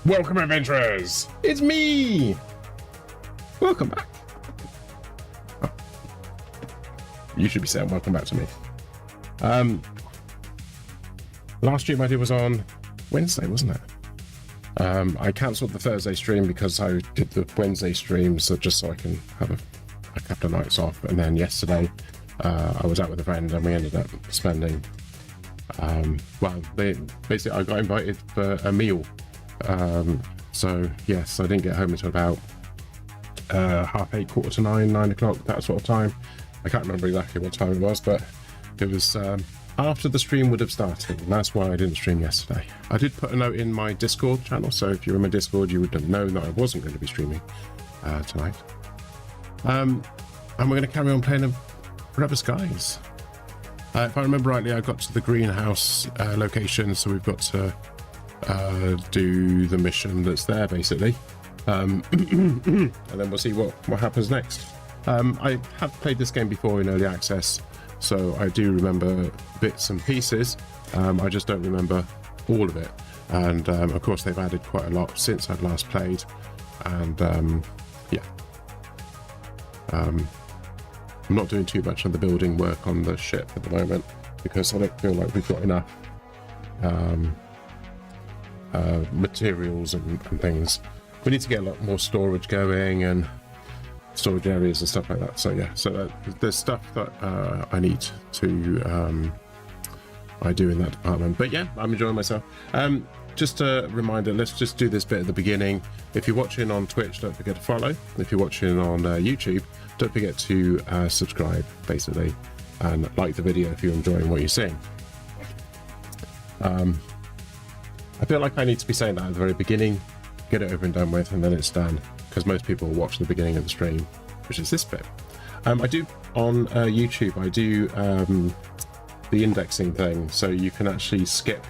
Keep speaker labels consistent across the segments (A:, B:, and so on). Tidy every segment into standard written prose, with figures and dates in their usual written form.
A: Welcome, adventurers! It's me! Welcome back. Oh. You should be saying welcome back to me. Last stream I did was on Wednesday, wasn't it? I cancelled the Thursday stream because I did the Wednesday stream, so just so I can have a couple of nights off. And then yesterday, I was out with a friend and we ended up spending, basically I got invited for a meal. So yes, I didn't get home until about 8:30, 8:45, 9 o'clock, that sort of time. I can't remember exactly what time it was, but it was after the stream would have started, and that's why I didn't stream yesterday. I did put a note in my Discord channel, so if you're in my Discord, you would have known that I wasn't going to be streaming tonight. And we're going to carry on playing Forever Skies. If I remember rightly, I got to the greenhouse location, so we've got to do the mission that's there, basically. And then we'll see what happens next. I have played this game before in early access, so I do remember bits and pieces. I just don't remember all of it. And of course, they've added quite a lot since I've last played. And yeah. I'm not doing too much of the building work on the ship at the moment because I don't feel like we've got enough materials and things. We need to get a lot more storage going and storage areas and stuff like that. So yeah, so there's stuff that I need to I do in that department. But yeah, I'm enjoying myself. Just a reminder, let's just do this bit at the beginning. If you're watching on Twitch, don't forget to follow. If you're watching on YouTube, don't forget to subscribe, basically, and like the video if you're enjoying what you're seeing. I feel like I need to be saying that at the very beginning, get it over and done with, and then it's done, because most people watch the beginning of the stream, which is this bit. I do, on YouTube, I do the indexing thing, so you can actually skip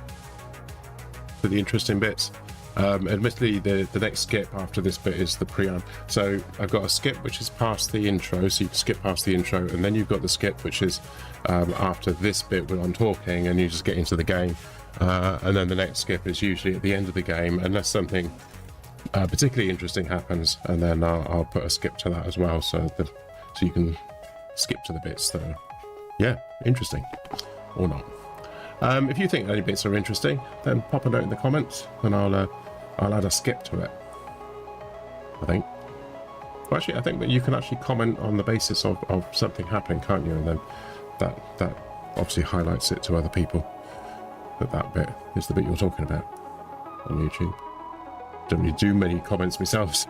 A: to the interesting bits. Admittedly, the next skip after this bit is the preamp. So I've got a skip which is past the intro, so you can skip past the intro, and then you've got the skip which is after this bit when I'm talking, and you just get into the game. And then the next skip is usually at the end of the game, unless something particularly interesting happens, and then I'll put a skip to that as well, so you can skip to the bits that are, yeah, interesting or not. If you think any bits are interesting, then pop a note in the comments, and I'll add a skip to it. I think. Well, actually, I think that you can actually comment on the basis of something happening, can't you? And then that obviously highlights it to other people. That bit is the bit you're talking about on YouTube. Don't really do many comments myself.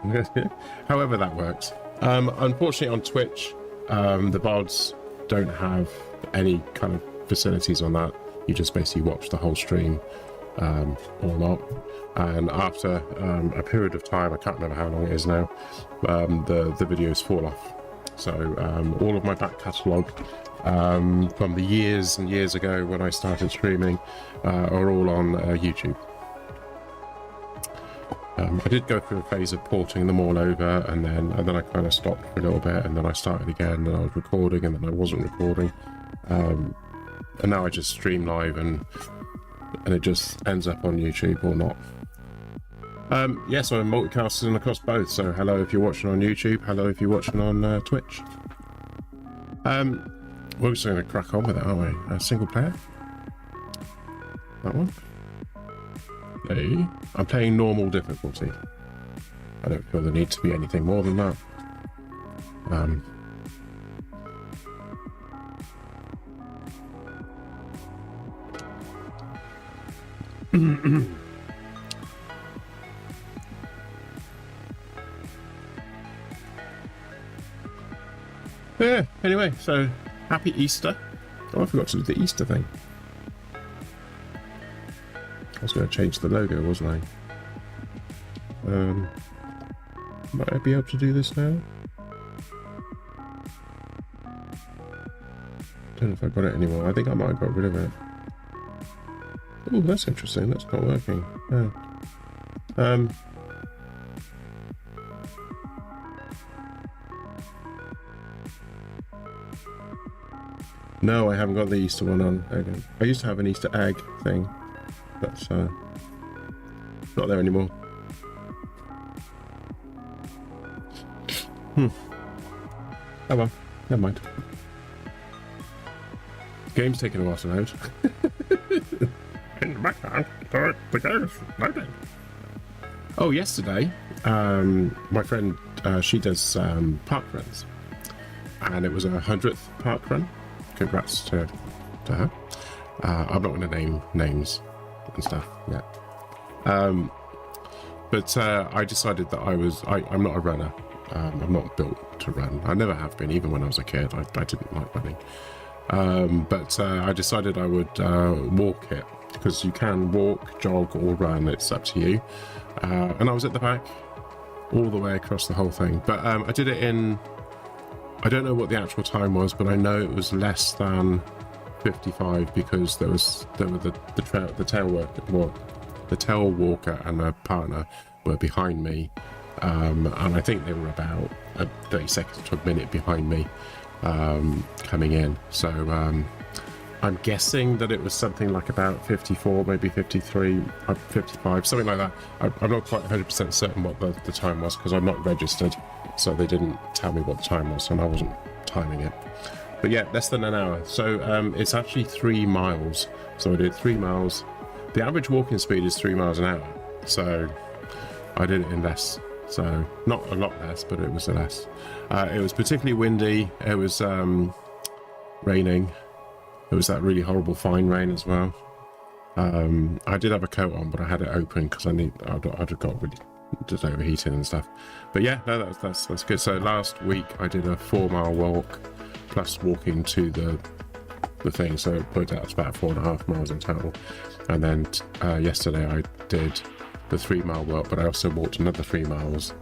A: However that works. Unfortunately on Twitch, the VODs don't have any kind of facilities on that. You just basically watch the whole stream or not. And after a period of time, I can't remember how long it is now, the videos fall off. So all of my back catalogue from the years and years ago when I started streaming are all on YouTube. I did go through a phase of porting them all over, and then I kind of stopped for a little bit, and then I started again, and I was recording, and then I wasn't recording, and now I just stream live, and it just ends up on YouTube or not. Yes, I'm multicasting across both, so hello if you're watching on YouTube, hello if you're watching on Twitch. We're just going to crack on with it, aren't we? A single player? That one? Hey, I'm playing normal difficulty. I don't feel the need to be anything more than that. Yeah, anyway, so happy Easter. Oh, I forgot to do the Easter thing. I was going to change the logo, wasn't I? Might I be able to do this now? Don't know if I got it anymore. I think I might have got rid of it. Oh, that's interesting. That's not working. Yeah. No, I haven't got the Easter one on. Okay. I used to have an Easter egg thing. That's not there anymore. Oh well, never mind. Game's taking a while to load. In the background, the game's loading. Oh, yesterday, my friend, she does park runs, and it was her 100th park run. Congrats to her. I'm not going to name names and stuff yet. But I decided that I'm not a runner. I'm not built to run. I never have been, even when I was a kid. I didn't like running. But I decided I would walk it, because you can walk, jog, or run. It's up to you. And I was at the back all the way across the whole thing. But I did it in, I don't know what the actual time was, but I know it was less than 55, because there were the tail walker and her partner were behind me. And I think they were about 30 seconds to a minute behind me coming in. So I'm guessing that it was something like about 54, maybe 53, 55, something like that. I'm not quite 100% certain what the time was, because I'm not registered, so they didn't tell me what the time was, and I wasn't timing it. But yeah, less than an hour. So it's actually 3 miles. So I did 3 miles. The average walking speed is 3 miles an hour. So I did it in less. So not a lot less, but it was less. It was particularly windy. It was raining. It was that really horrible fine rain as well. I did have a coat on, but I had it open because I'd have got really just overheating and stuff. But yeah, no, that's good. So last week I did a 4-mile walk plus walking to the thing. So it put out about 4.5 miles in total. And then yesterday I did the 3-mile walk, but I also walked another 3 miles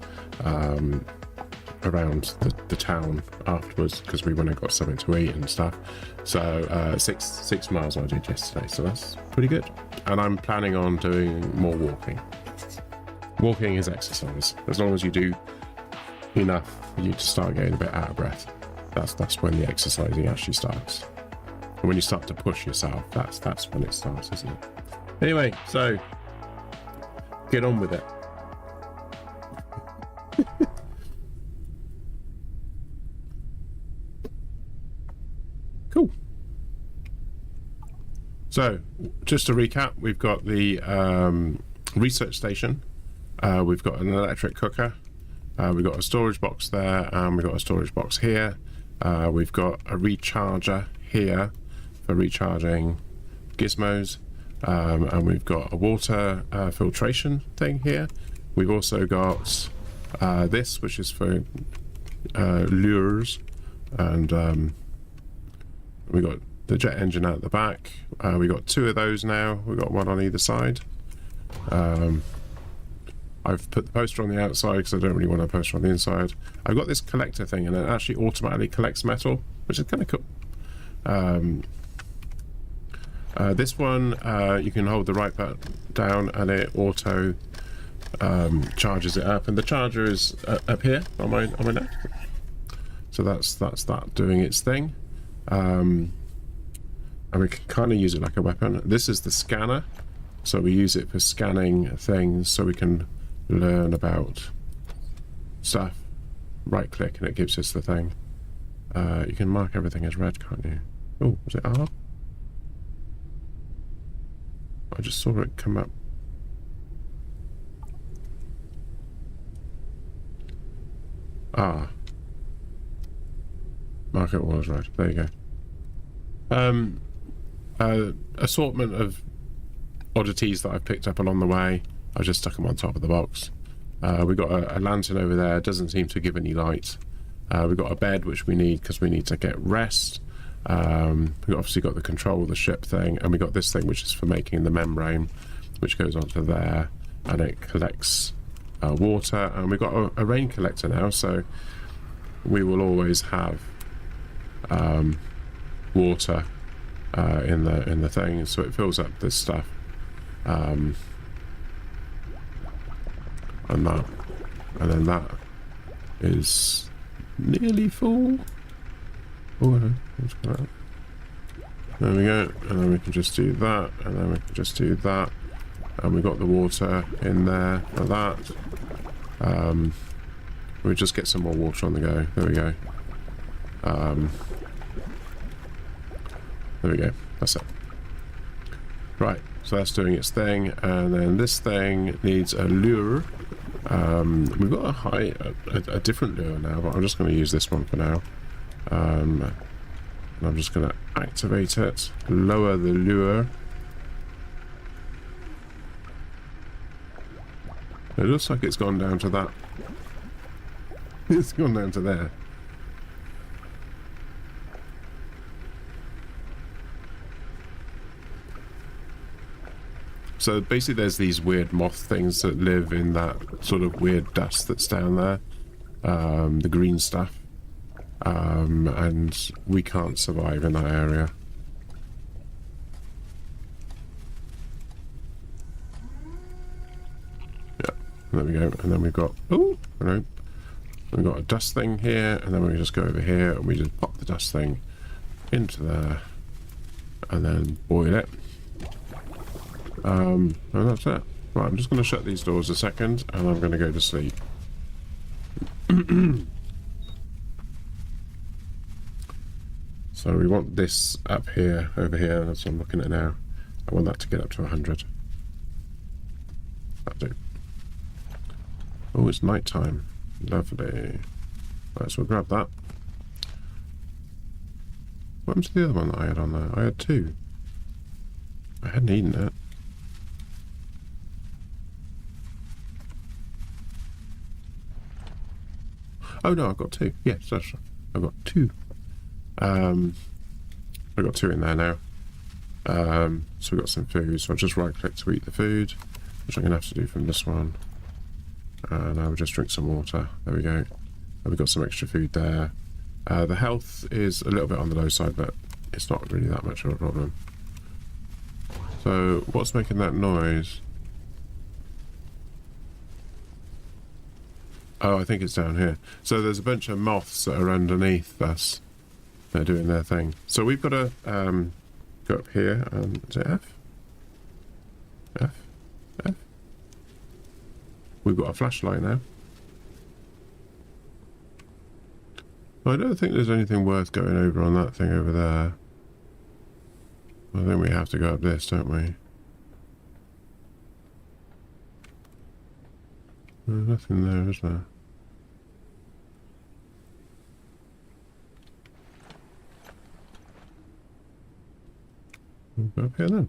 A: around the town afterwards, because we went and got something to eat and stuff. So 6 miles I did yesterday, so that's pretty good. And I'm planning on doing more walking. Walking is exercise. As long as you do enough for you to start getting a bit out of breath, that's when the exercising actually starts. And when you start to push yourself, that's when it starts, isn't it? Anyway, so get on with it. Cool. So, just to recap, we've got the research station, we've got an electric cooker, we've got a storage box there, and we've got a storage box here. We've got a recharger here for recharging gizmos, and we've got a water filtration thing here. We've also got this, which is for lures, and we've got the jet engine out the back. We've got 2 of those now. We've got one on either side. I've put the poster on the outside because I don't really want a poster on the inside. I've got this collector thing, and it actually automatically collects metal, which is kind of cool. This one, you can hold the right button down and it auto charges it up, and the charger is up here on my left. So that's that doing its thing. And we can kind of use it like a weapon. This is the scanner, so we use it for scanning things, so we can learn about stuff. Right click and it gives us the thing. You can mark everything as red, can't you? Oh, was it R? I just saw it come up. Ah. Mark it all as red. There you go. Assortment of oddities that I've picked up along the way. I just stuck them on top of the box. We've got a lantern over there. It doesn't seem to give any light. We've got a bed, which we need because we need to get rest. We've obviously got the control of the ship thing, and we got this thing which is for making the membrane, which goes onto there, and it collects water. And we've got a rain collector now, so we will always have water in the thing, so it fills up this stuff. And then that is nearly full. Oh, let's go out. There we go, and then we can just do that, and then we can just do that, and we've got the water in there for that. We just get some more water on the go. There we go. There we go. That's it. Right, so that's doing its thing, and then this thing needs a lure. We've got a different lure now, but I'm just going to use this one for now. And I'm just going to activate it, lower the lure. It looks like it's gone down to that. It's gone down to there. So basically there's these weird moth things that live in that sort of weird dust that's down there. The green stuff. And we can't survive in that area. Yeah, there we go. And then we've got... Oh, no. We've got a dust thing here, and then we just go over here, and we just pop the dust thing into there. And then boil it. And that's it. Right, I'm just going to shut these doors a second, and I'm going to go to sleep. So we want this up here, over here, that's what I'm looking at now. I want that to get up to 100. That'll do. Oh, it's night time. Lovely. Right, so we'll grab that. What happened to the other one that I had on there? I had two. I hadn't eaten it. Oh no, I've got two. Yes, that's right. I've got two. I've got two in there now. So we've got some food. So I'll just right click to eat the food, which I'm going to have to do from this one. And I will just drink some water. There we go. And we've got some extra food there. The health is a little bit on the low side, but it's not really that much of a problem. So what's making that noise? Oh, I think it's down here. So there's a bunch of moths that are underneath us. They're doing their thing. So we've got to go up here and... Is it F? F? F? We've got a flashlight now. I don't think there's anything worth going over on that thing over there. I think we have to go up this, don't we? There's nothing there, is there? We'll go up here then.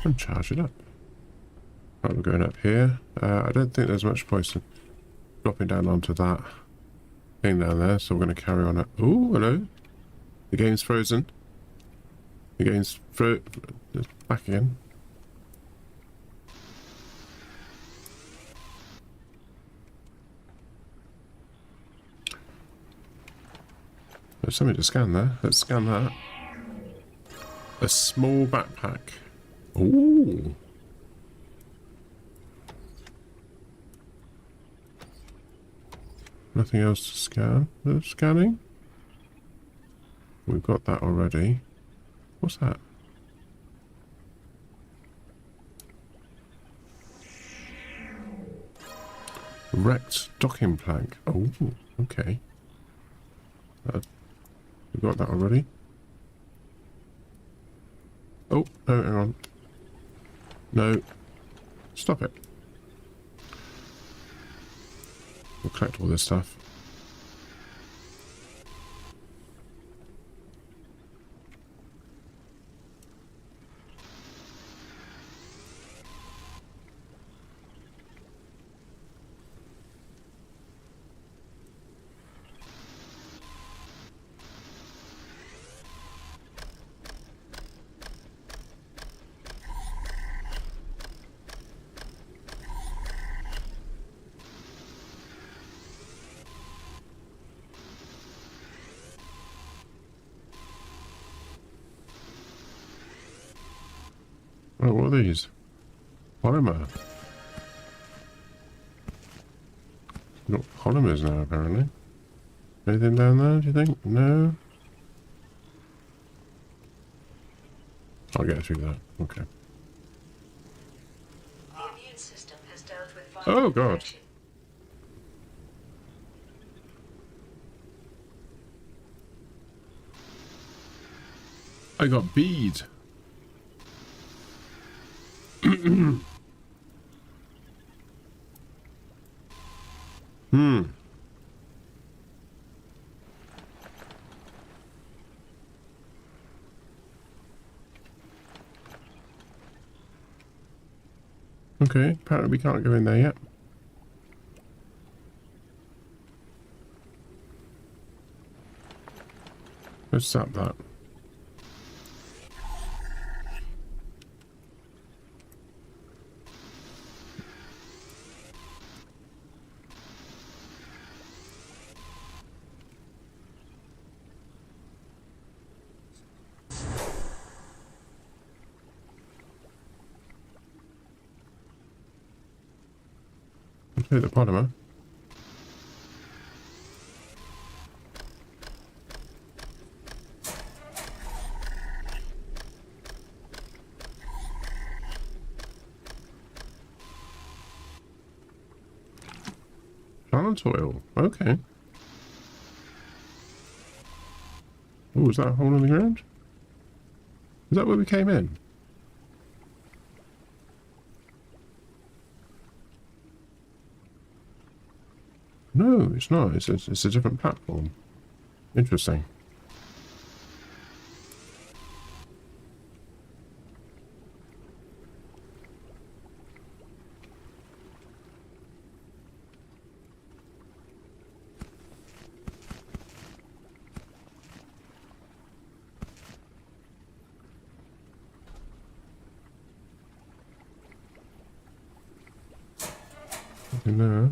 A: And charge it up. Right, we're going up here. I don't think there's much point in dropping down onto that thing down there, so we're going to carry on up. Oh, hello. The game's frozen. The game's back again. There's something to scan there. Let's scan that. A small backpack. Ooh. Nothing else to scan. Scanning? We've got that already. What's that? Wrecked docking plank. Oh, okay. We've got that already. Oh, no, hang on. No. Stop it. We'll collect all this stuff. Oh, what are these? Polymer. We've got polymers now, apparently. Anything down there, do you think? No? I'll get through that. Okay.
B: The immune system has dealt with
A: Oh,
B: viral
A: God.
B: infection.
A: I got bead. Hmm. Okay, apparently we can't go in there yet. Let's zap that. Hit the polymer. Plant oil. Okay. Oh, is that a hole in the ground? Is that where we came in? No, it's not. It's a different platform. Interesting. Nothing there.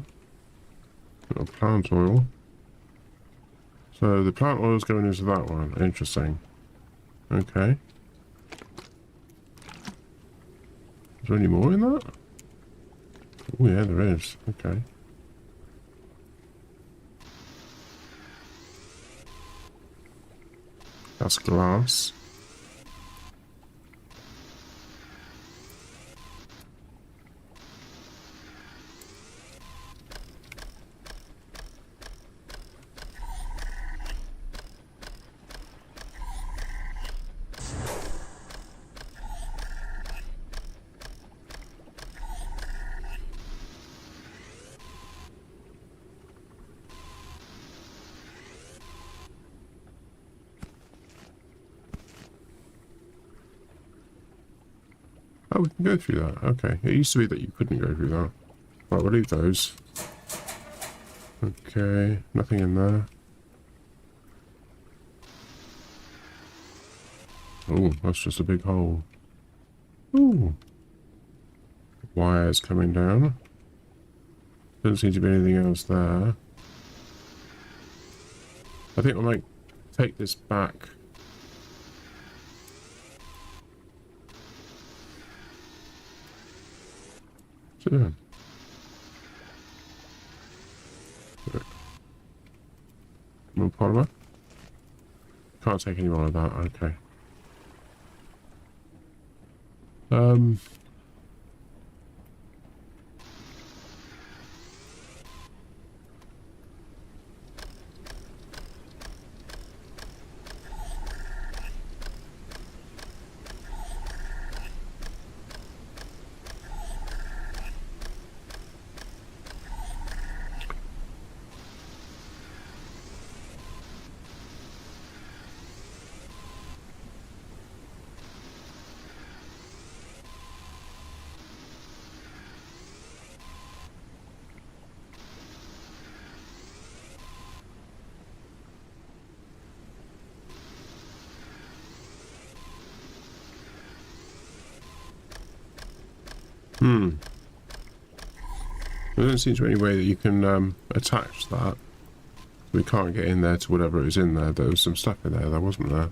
A: Got plant oil. So the plant oil is going into that one. Interesting. Okay. Is there any more in that? Oh yeah, there is. Okay. That's glass. Oh, we can go through that. Okay. It used to be that you couldn't go through that. Right, we'll leave those. Okay. Nothing in there. Oh, that's just a big hole. Ooh. Wires coming down. Doesn't seem to be anything else there. I think I might take this back. What's it doing? More polymer? Can't take any more of that, okay. There doesn't seem to be any way that you can attach that. We can't get in there to whatever is in there. There was some stuff in there that wasn't there.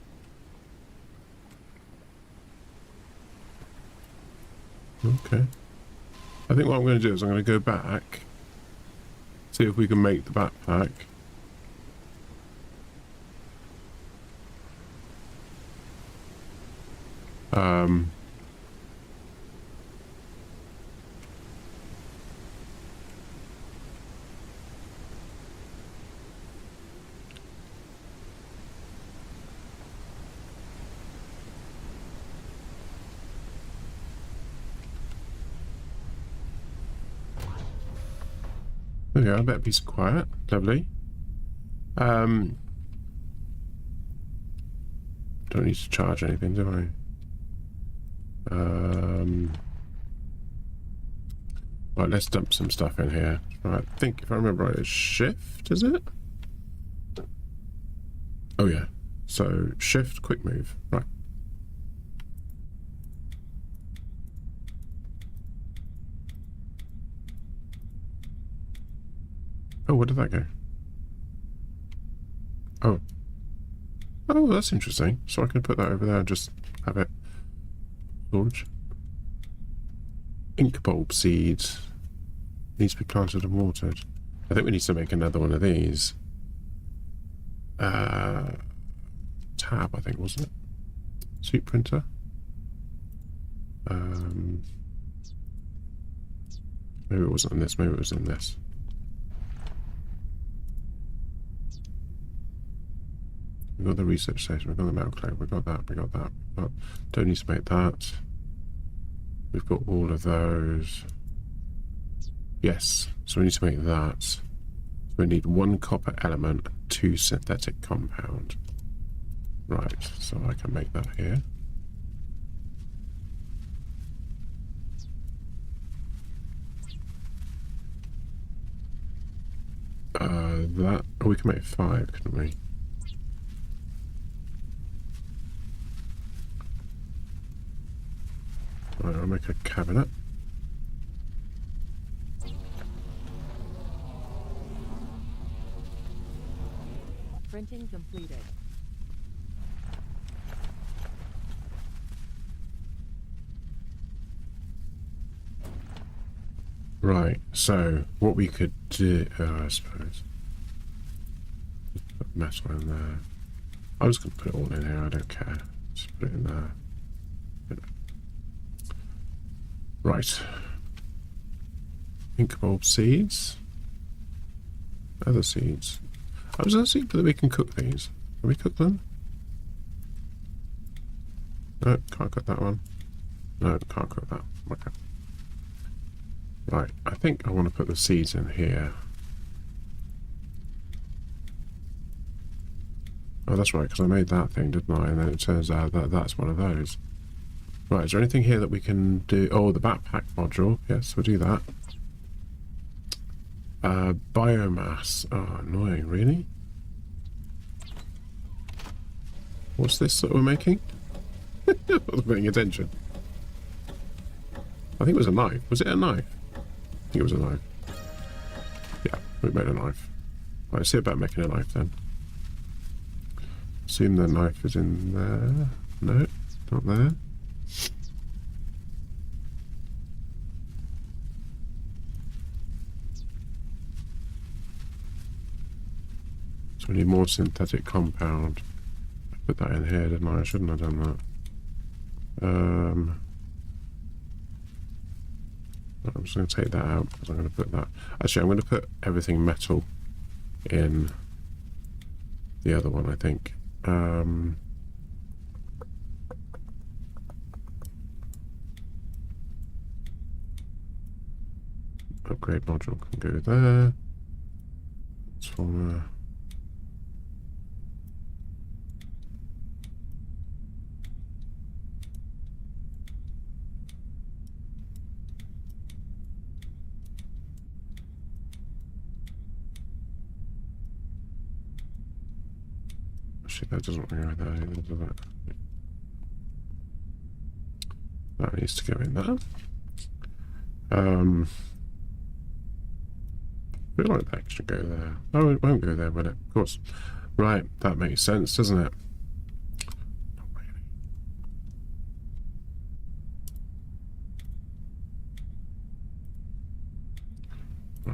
A: Okay. I think what I'm going to do is I'm going to go back, see if we can make the backpack. Um, there we go, a better piece of quiet. Lovely. Don't need to charge anything, do I? Right, let's dump some stuff in here. Right, I think if I remember right, it's shift, is it? Oh yeah. So shift, quick move. Right. Oh, where did that go? Oh. Oh, that's interesting. So I can put that over there and just have it storage. Ink bulb seeds. Needs to be planted and watered. I think we need to make another one of these. Tab, I think, wasn't it? Suit printer. Maybe it wasn't in this, maybe it was in this. We've got the research station, we've got the metal clay, we've got that, we got that. Don't need to make that. We've got all of those. Yes, so we need to make that. So we need 1 copper element, 2 synthetic compound. Right, so I can make that here. That, oh, we can make 5, couldn't we? Right, I'll make a cabinet.
C: Printing completed.
A: Right, so what we could do, I suppose, put metal in there. I'm just going to put it all in here, I don't care. Just put it in there. Right. Ink bulb seeds. Other seeds. I was going to see whether we can cook these. Can we cook them? No, can't cook that one. No, can't cook that. Okay. Right, I think I want to put the seeds in here. Oh, that's right, because I made that thing, didn't I? And then it turns out that that's one of those. Right, is there anything here that we can do? Oh, the backpack module. Yes, we'll do that. Biomass. Oh, annoying, really? What's this that we're making? I wasn't paying attention. I think it was a knife. Was it a knife? I think it was a knife. Yeah, we made a knife. Right, see about making a knife then. Assume the knife is in there. No, not there. So we need more synthetic compound. I put that in here, didn't I? I shouldn't have done that. I'm just going to take that out because I'm going to put that. Actually, I'm going to put everything metal in the other one, I think. Upgrade module can go there. Transformer. Actually, that doesn't go there either, does it? That needs to go in there. I feel like that should go there. Oh, it won't go there, will it? Of course. Right, that makes sense, doesn't it? Not really.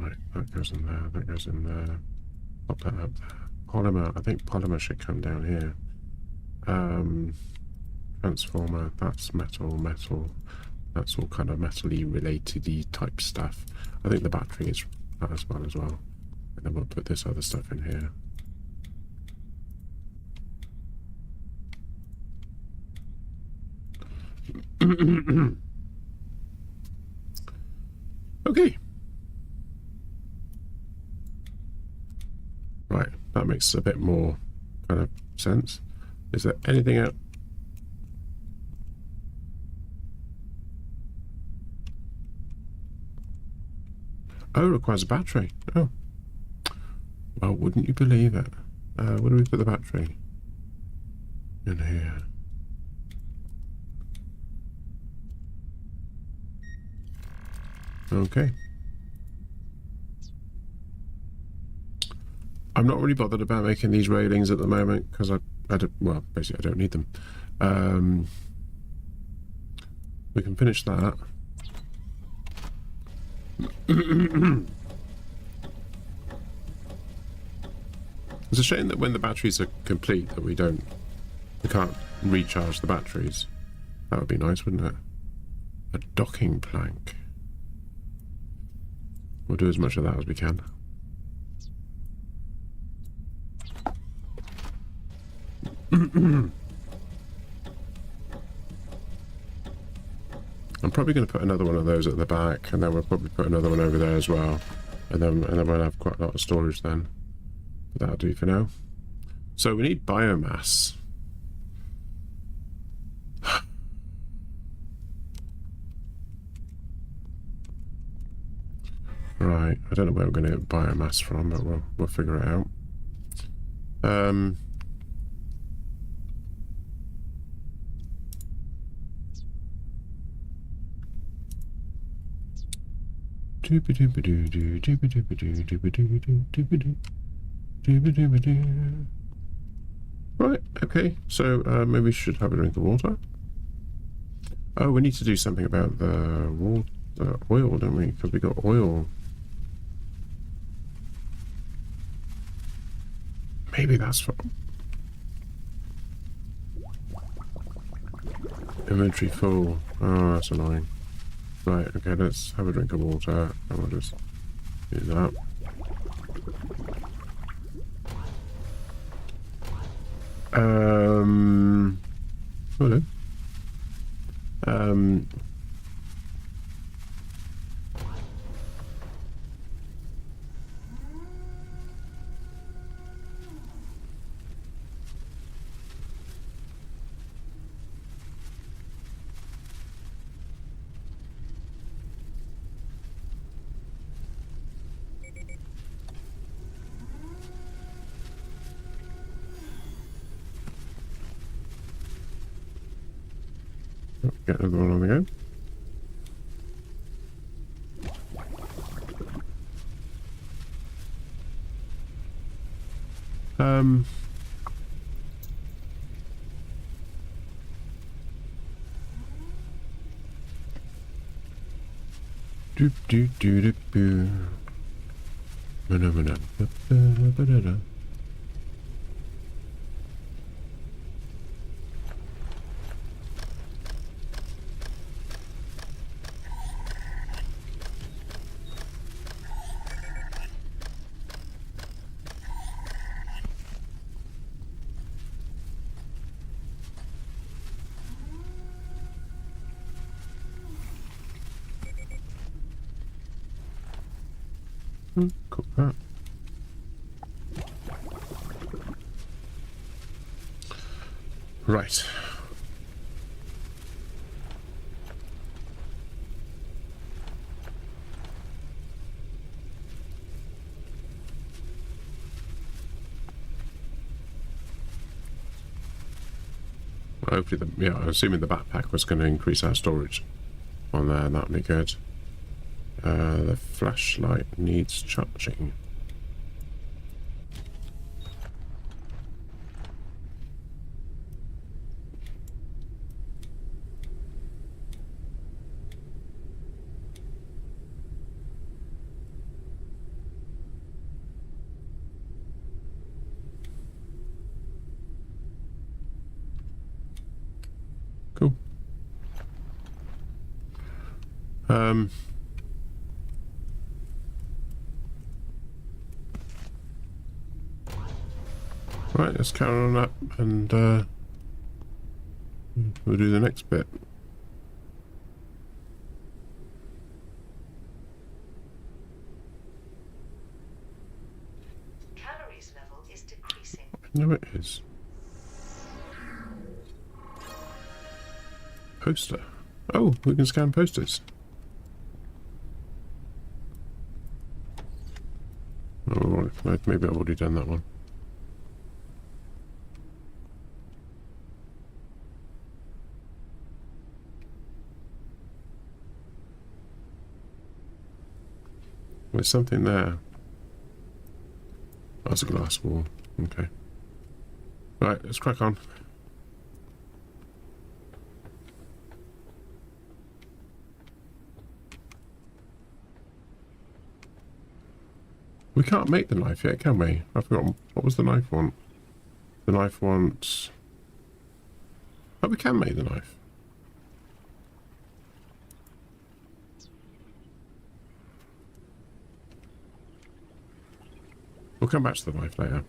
A: Right, that goes in there, that goes in there. Pop that up there. Polymer, I think polymer should come down here. transformer, that's metal, metal. That's all kind of metal-y related-y type stuff. I think the battery is that as well. And then we'll put this other stuff in here. Okay. Right, that makes a bit more kind of sense. Is there anything else? Oh, it requires a battery. Oh. Well, wouldn't you believe it? Where do we put the battery? In here. Okay. I'm not really bothered about making these railings at the moment because I don't, well, basically I don't need them. We can finish that. It's a shame that when the batteries are complete that we can't recharge the batteries. That would be nice, wouldn't it? A docking plank. We'll do as much of that as we can. I'm probably going to put another one of those at the back, and then we'll probably put another one over there as well, and then we'll have quite a lot of storage then. But that'll do for now. So we need biomass. Right, I don't know where we're going to get biomass from, but we'll figure it out. Right, okay, so maybe we should have a drink of water. Oh, we need to do something about the oil, don't we? Because we got oil. Maybe that's what... Inventory full. Oh, that's annoying. Right, okay, let's have a drink of water, and we'll just do that. Hello. Get another one on the go. Doop doop doop doop boo. Ba-da-ba-da. Cook that. Right. Hopefully, yeah, I'm assuming the backpack was going to increase our storage on there, and that'd be good. The flashlight needs charging. Um. Right, let's carry on up and we'll do the next bit.
B: Calories level is decreasing.
A: No, it is. Poster. Oh, we can scan posters. Oh, maybe I've already done that one. There's something there. Oh, it's a glass wall. Okay. Right, let's crack on. We can't make the knife yet, can we? I forgot. What was the knife want? The knife wants... Oh, we can make the knife. We'll come back to the knife later.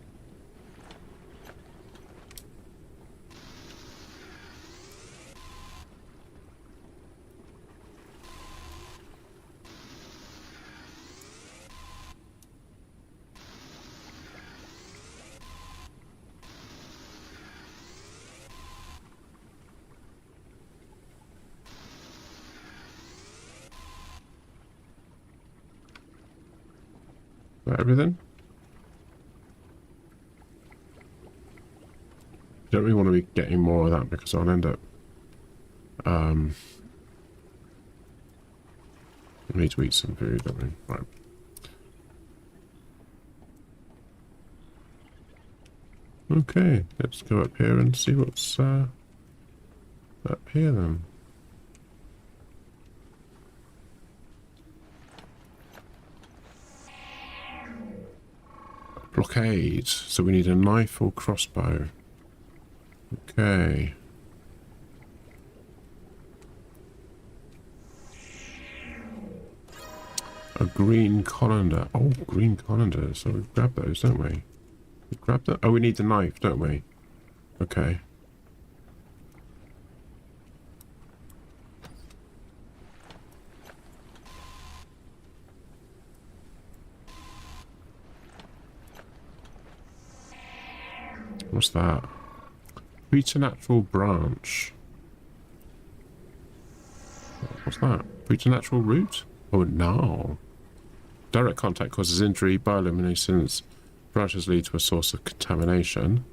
A: Is that everything? Don't really want to be getting more of that because I'll end up I need to eat some food, don't we? Right. Okay, let's go up here and see what's up here then. Blockade. So we need a knife or crossbow. Okay. A green colander. Oh, green colander. So we grab those, don't we? We grab that. Oh, we need the knife, don't we? Okay. What's that? Preternatural branch. What's that? Preternatural root? Oh, no. Direct contact causes injury. Bioluminescence branches lead to a source of contamination.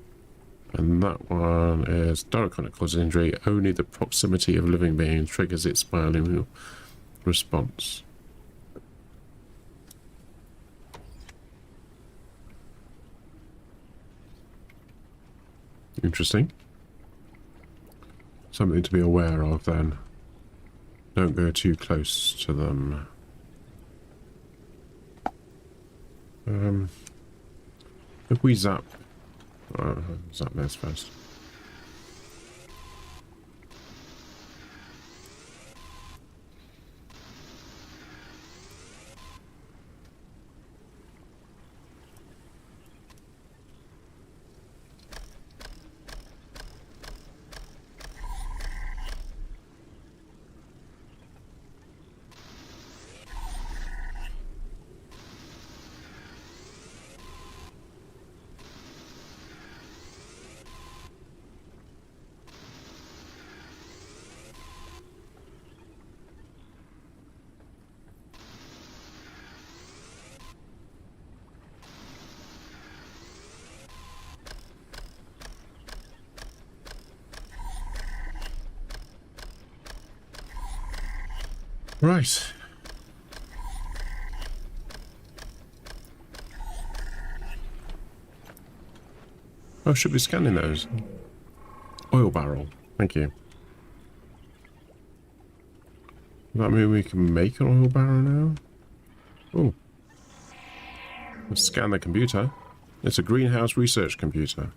A: And that one is direct contact causes injury. Only the proximity of living beings triggers its bioluminescent response. Interesting. Something to be aware of then. Don't go too close to them. If we zap this first. Right. Oh, should be scanning those. Oil barrel. Thank you. Does that mean we can make an oil barrel now? Oh. Let's scan the computer. It's a greenhouse research computer.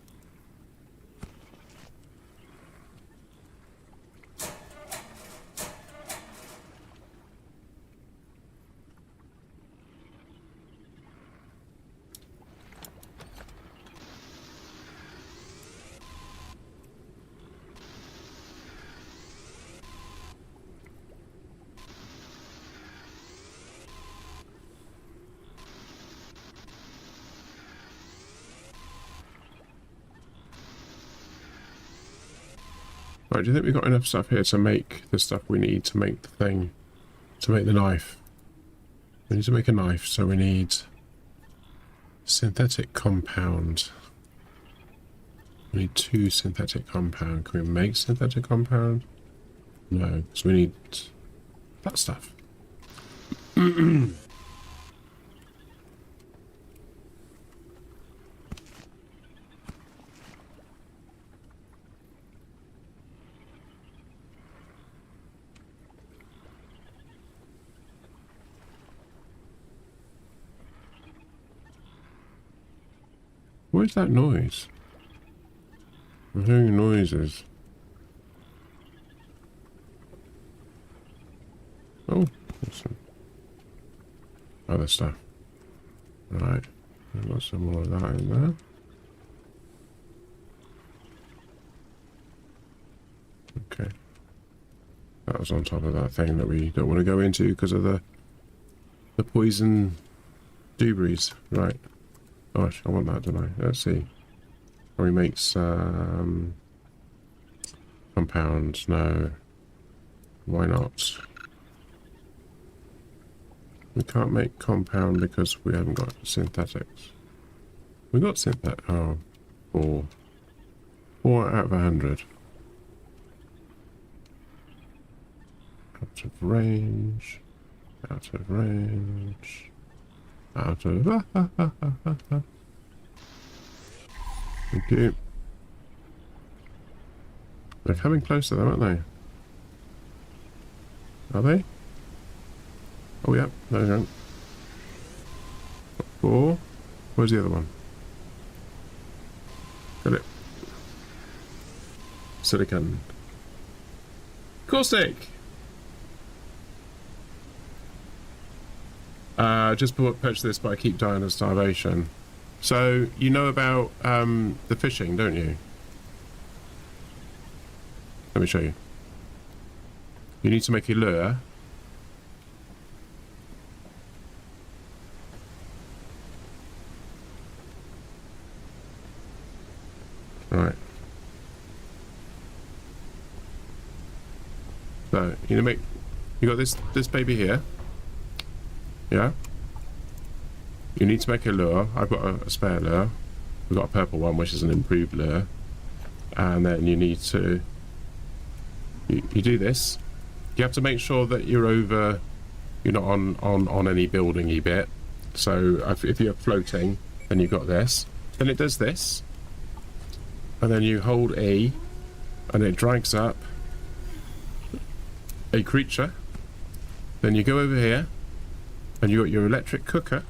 A: Right, do you think we've got enough stuff here to make the stuff we need to make the thing, to make the knife? We need to make a knife, so we need synthetic compound. We need 2 synthetic compound. Can we make synthetic compound? No, so we need that stuff. What is that noise? I'm hearing noises. Oh, there's some other stuff. Right, I've got some more of that in there. Okay. That was on top of that thing that we don't want to go into because of the poison debris. Right. Gosh, I want that, don't I? Let's see. Or he makes compounds. No. Why not? We can't make compound because we haven't got synthetics. We got synthetic. Oh, 4. 4 out of 100. Out of range. Out of range. Out of... Thank you. They're coming closer though, aren't they? Are they? Oh yeah, no they don't. 4. Where's the other one? Got it. Silicon. Caustic! Just purchase this, but I keep dying of starvation. So, you know about the fishing, don't you? Let me show you. You need to make a lure. Right. So, you got this baby here. Yeah? You need to make a lure. I've got a spare lure. We've got a purple one, which is an improved lure. And then you need to... You do this. You have to make sure that you're not on any building-y bit. So if you're floating, then you've got this. Then it does this. And then you hold E, and it drags up a creature. Then you go over here, and you got your electric cooker.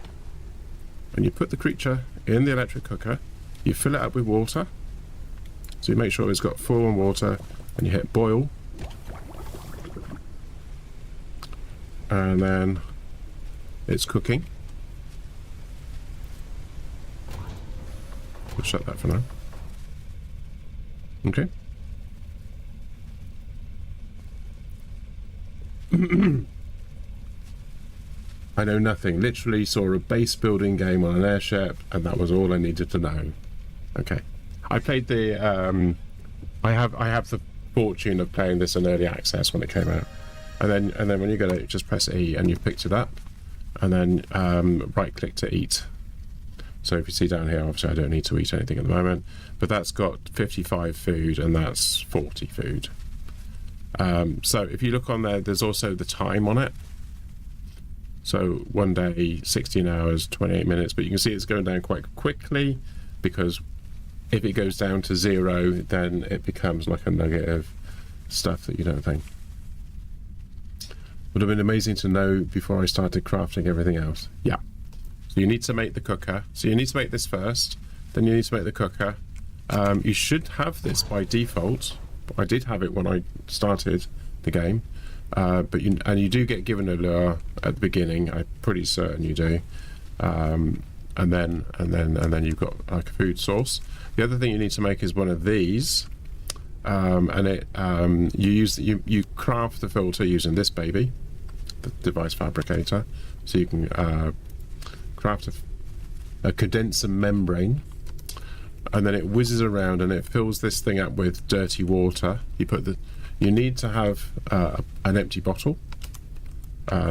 A: And you put the creature in the electric cooker. You fill it up with water. So you make sure it's got full on water, and you hit boil. And then it's cooking. We'll shut that for now. Okay. I know nothing. Literally saw a base building game on an airship, and that was all I needed to know. Okay. I played the. I have the fortune of playing this in early access when it came out, and then when you get it, just press E, and you've picked it up, and then right click to eat. So if you see down here, obviously I don't need to eat anything at the moment, but that's got 55 food and that's 40 food. So if you look on there, there's also the time on it. So 1 day, 16 hours, 28 minutes, but you can see it's going down quite quickly, because if it goes down to 0, then it becomes like a nugget of stuff that you don't think. Would have been amazing to know before I started crafting everything else. Yeah. So you need to make the cooker. So you need to make this first, then you need to make the cooker. You should have this by default. I did have it when I started the game, but you do get given a lure at the beginning. I'm pretty certain you do, and then you've got like a food source. The other thing you need to make is one of these, and it you craft the filter using this baby, the device fabricator. So you can craft a condenser membrane, and then it whizzes around and it fills this thing up with dirty water. You need to have an empty bottle.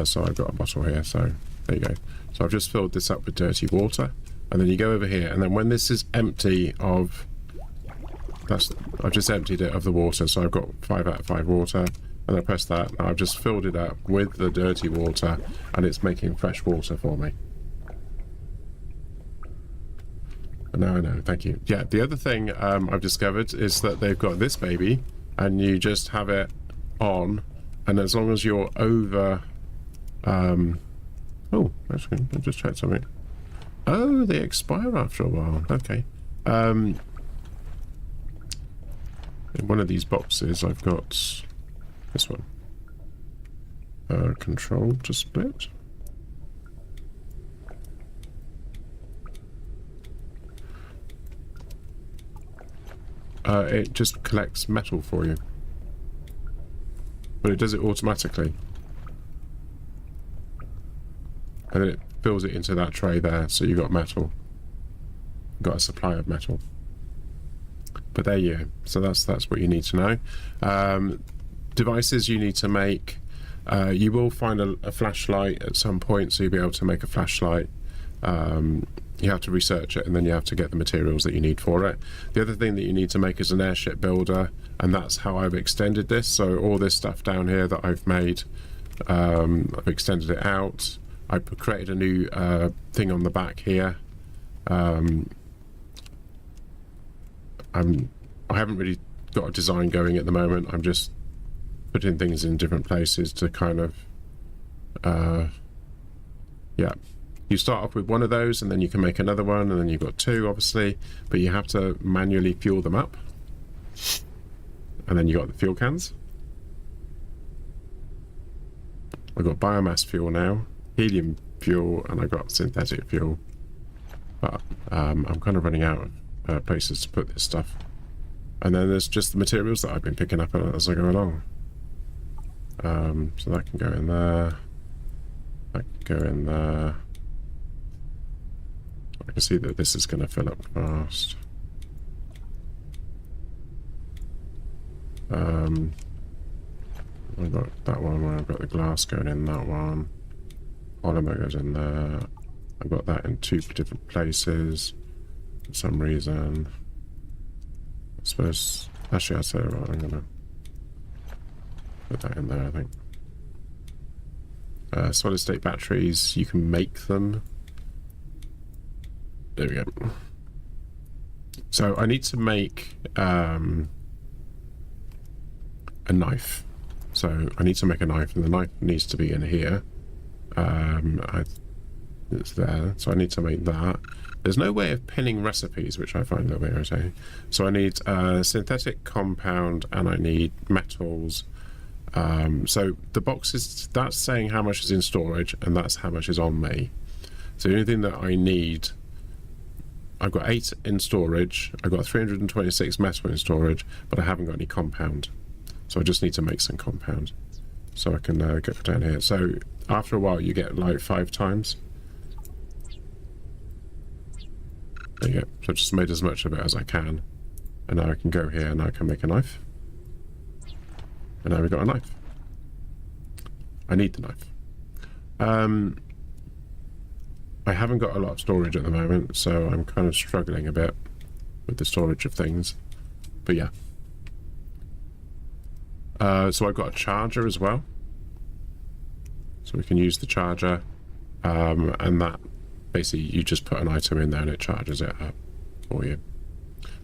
A: So I've got a bottle here, so there you go. So I've just filled this up with dirty water, and then you go over here, and then when this is empty of I've just emptied it of the water, so I've got 5 out of 5 water, and I press that. Now I've just filled it up with the dirty water, and it's making fresh water for me. And now I know, thank you. Yeah, the other thing I've discovered is that they've got this baby, and you just have it on, and as long as you're over... oh, actually, I just checked something. Oh, they expire after a while. Okay. In one of these boxes, I've got this one. Control to split. It just collects metal for you. But it does it automatically. And then it fills it into that tray there, so you've got metal. You've got a supply of metal. But there you go. So that's what you need to know. Devices you need to make. You will find a flashlight at some point, so you'll be able to make a flashlight. You have to research it, and then you have to get the materials that you need for it. The other thing that you need to make is an airship builder, and that's how I've extended this. So all this stuff down here that I've made, I've extended it out. I created a new thing on the back here. I haven't really got a design going at the moment. I'm just putting things in different places to kind of yeah, you start off with one of those, and then you can make another one, and then you've got 2 obviously, but you have to manually fuel them up. And then you got the fuel cans. I've got biomass fuel now, helium fuel, and I've got synthetic fuel, but I'm kind of running out of places to put this stuff. And then there's just the materials that I've been picking up as I go along. So that can go in there. That can go in there. I can see that this is going to fill up fast. I've got that one where I've got the glass going in that one. Polymer goes in there. I've got that in 2 different places for some reason. I suppose, actually I'll say it right, I'm gonna put that in there, I think. Solid state batteries, you can make them. There we go. So I need to make a knife. So I need to make a knife, and the knife needs to be in here. It's there, so I need to make that. There's no way of pinning recipes, which I find a little bit irritating. So I need synthetic compound, and I need metals. So the boxes, that's saying how much is in storage, and that's how much is on me. So the only thing that I need, I've got 8 in storage, I've got 326 metal in storage, but I haven't got any compound. So I just need to make some compound. So I can go down here. So after a while you get like 5 times. There you go. So I've just made as much of it as I can. And now I can go here and I can make a knife. And now we've got a knife. I need the knife. I haven't got a lot of storage at the moment, so I'm kind of struggling a bit with the storage of things. But yeah. So I've got a charger as well. So we can use the charger. And that, basically, you just put an item in there and it charges it up for you.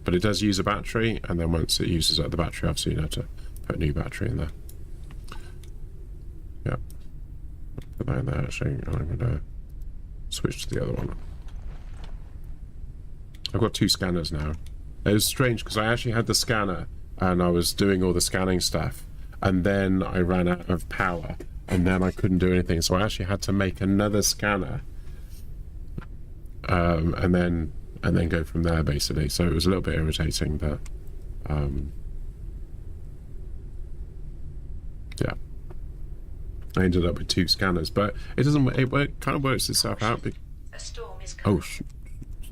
A: But it does use a battery, and then once it uses up the battery, obviously you have to put a new battery in there. Yeah. Put that in there, actually. I'm going to switch to the other one. I've got 2 scanners now. It was strange because I actually had the scanner and I was doing all the scanning stuff, and then I ran out of power, and then I couldn't do anything, so I actually had to make another scanner, and then go from there, basically. So it was a little bit irritating, but yeah, I ended up with 2 scanners, but it doesn't. It kind of works itself out.
B: A storm is
A: Oh,
B: coming.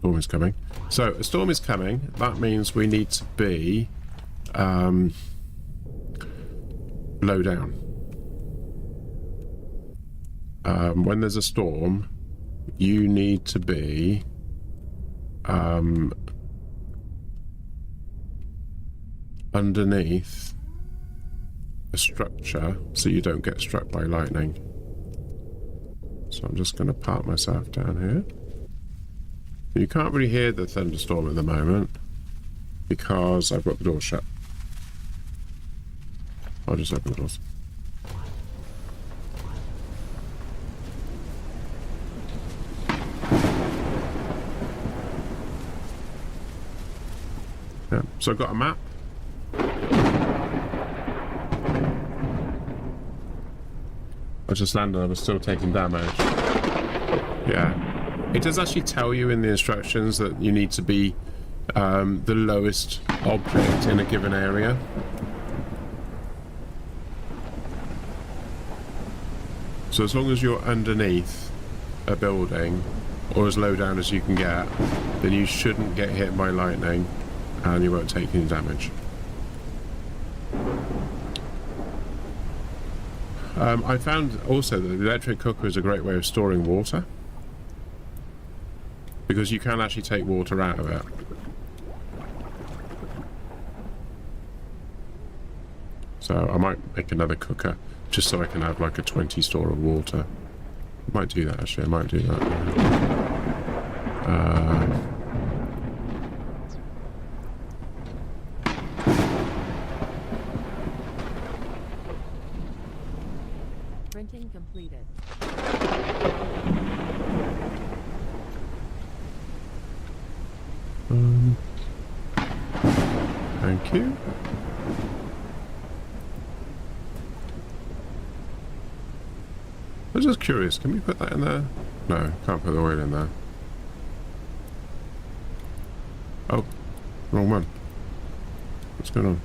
A: storm is coming. So a storm is coming. That means we need to be low down. When there's a storm, you need to be underneath a structure so you don't get struck by lightning. So I'm just going to park myself down here. You can't really hear the thunderstorm at the moment because I've got the door shut. I'll just open the doors. Yeah, so I've got a map. I just landed, I was still taking damage. Yeah. It does actually tell you in the instructions that you need to be the lowest object in a given area. So as long as you're underneath a building, or as low down as you can get, then you shouldn't get hit by lightning, and you won't take any damage. I found also that the electric cooker is a great way of storing water, because you can actually take water out of it. So I might make another cooker just so I can have like a 20 store of water. I might do that actually, I might do that.
C: Printing completed.
A: Thank you. I was just curious, can we put that in there? No, can't put the oil in there. Oh, wrong one. What's going on?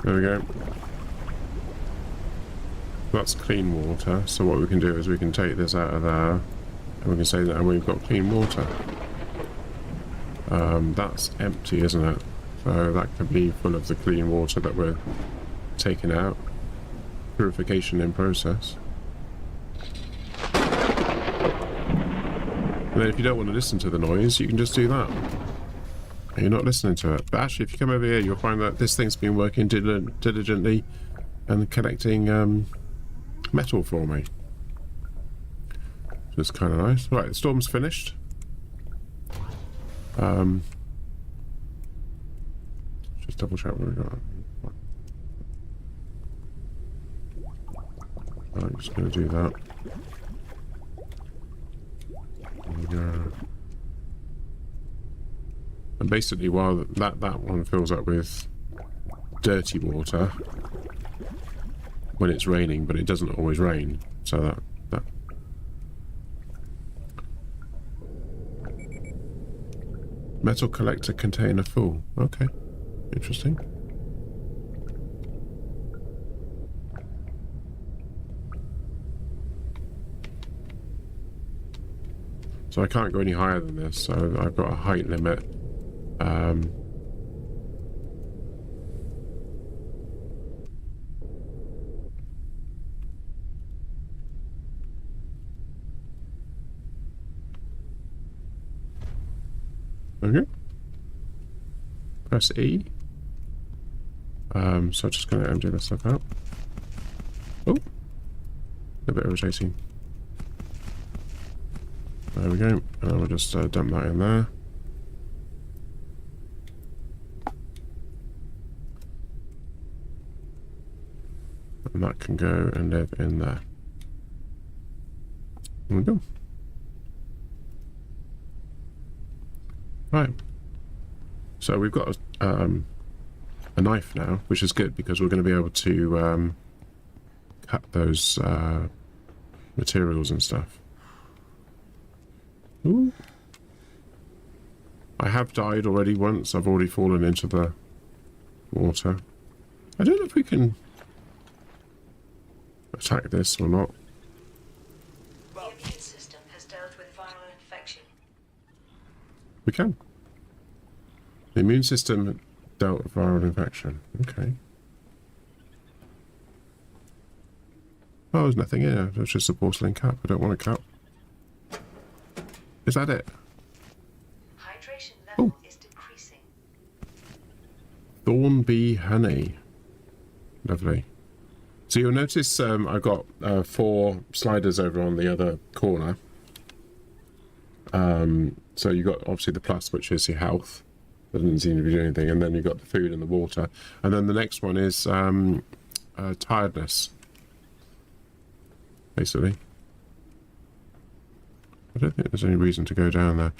A: There we go. That's clean water, so what we can do is we can take this out of there, and we can say that we've got clean water. That's empty, isn't it? So that could be full of the clean water that we're taking out. Purification in process. And then if you don't want to listen to the noise, you can just do that. You're not listening to it. But actually, if you come over here, you'll find that this thing's been working diligently and collecting metal for me. So it's kind of nice. Right, the storm's finished. Just double check what we got. I'm just going to do that. There we go. And basically, while that one fills up with dirty water when it's raining, but it doesn't always rain, so that metal collector container full. Okay, interesting. So I can't go any higher than this, so I've got a height limit. Okay. Press E. So I'm just going to empty this stuff out. Oh, a bit irritating. There we go. And we'll just dump that in there. And that can go and live in there. There we go. Right. So we've got a knife now, which is good because we're going to be able to cut those materials and stuff. Ooh. I have died already once. I've already fallen into the water. I don't know if we can attack this or not.
B: The immune system has dealt with viral infection.
A: We can. The immune system dealt with viral infection. Okay. Oh, there's nothing here. There's just a porcelain cup. I don't want a cup. Is that it?
B: Hydration level is decreasing.
A: Thorn bee honey. Lovely. So you'll notice I've got 4 sliders over on the other corner. So you've got obviously the plus, which is your health. That doesn't seem to be doing anything. And then you've got the food and the water. And then the next one is tiredness. Basically. I don't think there's any reason to go down there.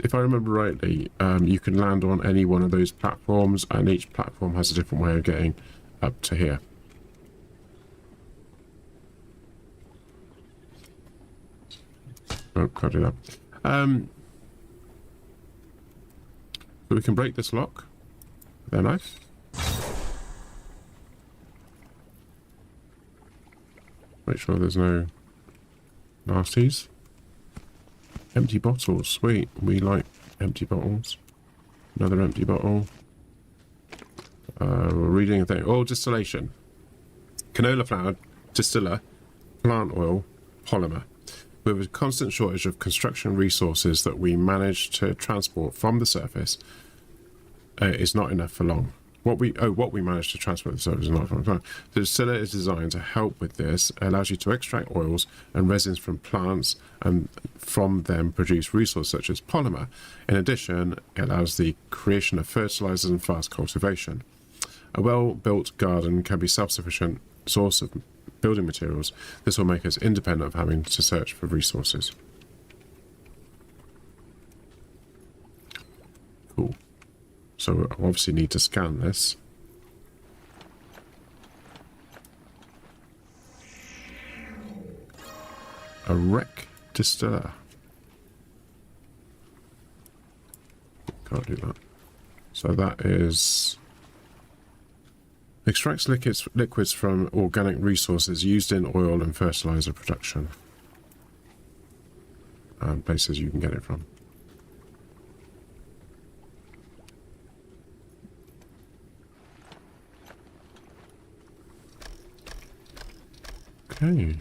A: If I remember rightly, you can land on any one of those platforms, and each platform has a different way of getting up to here. Oh, can't do that. So we can break this lock with our knife. Make sure there's no nasties. Empty bottles, sweet. We like empty bottles. Another empty bottle. We're reading a thing. Oil distillation. Canola flour, distiller, plant oil, polymer. We have a constant shortage of construction resources that we manage to transport from the surface is not enough for long. What we manage to transport the surface is not enough for long. The distiller is designed to help with this. It allows you to extract oils and resins from plants and from them produce resources such as polymer. In addition, it allows the creation of fertilizers and fast cultivation. A well-built garden can be self-sufficient source of building materials. This will make us independent of having to search for resources. Cool. So we obviously need to scan this. A wreck distiller. Can't do that. So that is... Extracts liquids from organic resources used in oil and fertilizer production. And places you can get it from. Okay.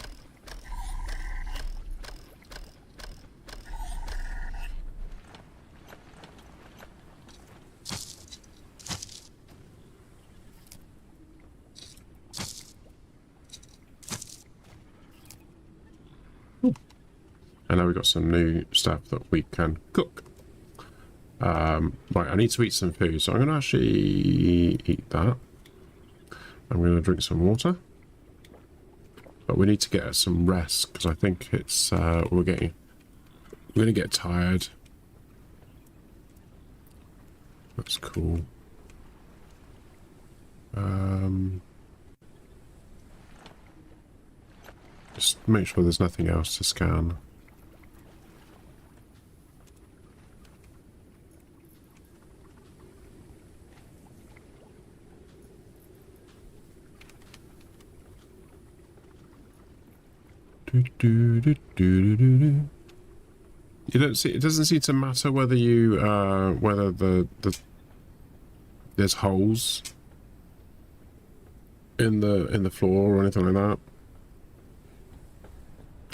A: And now we've got some new stuff that we can cook. Right, I need to eat some food, so I'm going to actually eat that. I'm going to drink some water. But we need to get some rest, because I think it's, we're going to get tired. That's cool. Just make sure there's nothing else to scan. You don't see. It doesn't seem to matter whether you whether there's holes in the floor or anything like that.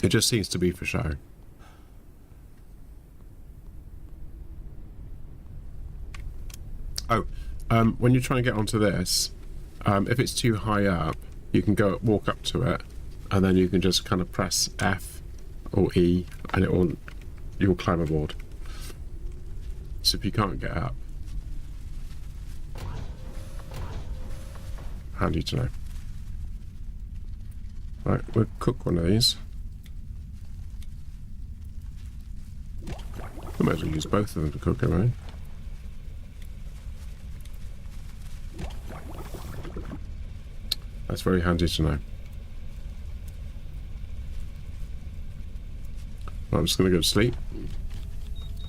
A: It just seems to be for show. Oh, when you're trying to get onto this, if it's too high up, you can walk up to it. And then you can just kind of press F or E and you'll climb aboard. So if you can't get up, handy to know. Right, we'll cook one of these. I might as well use both of them to cook it, right? That's very handy to know. Well, I'm just going to go to sleep.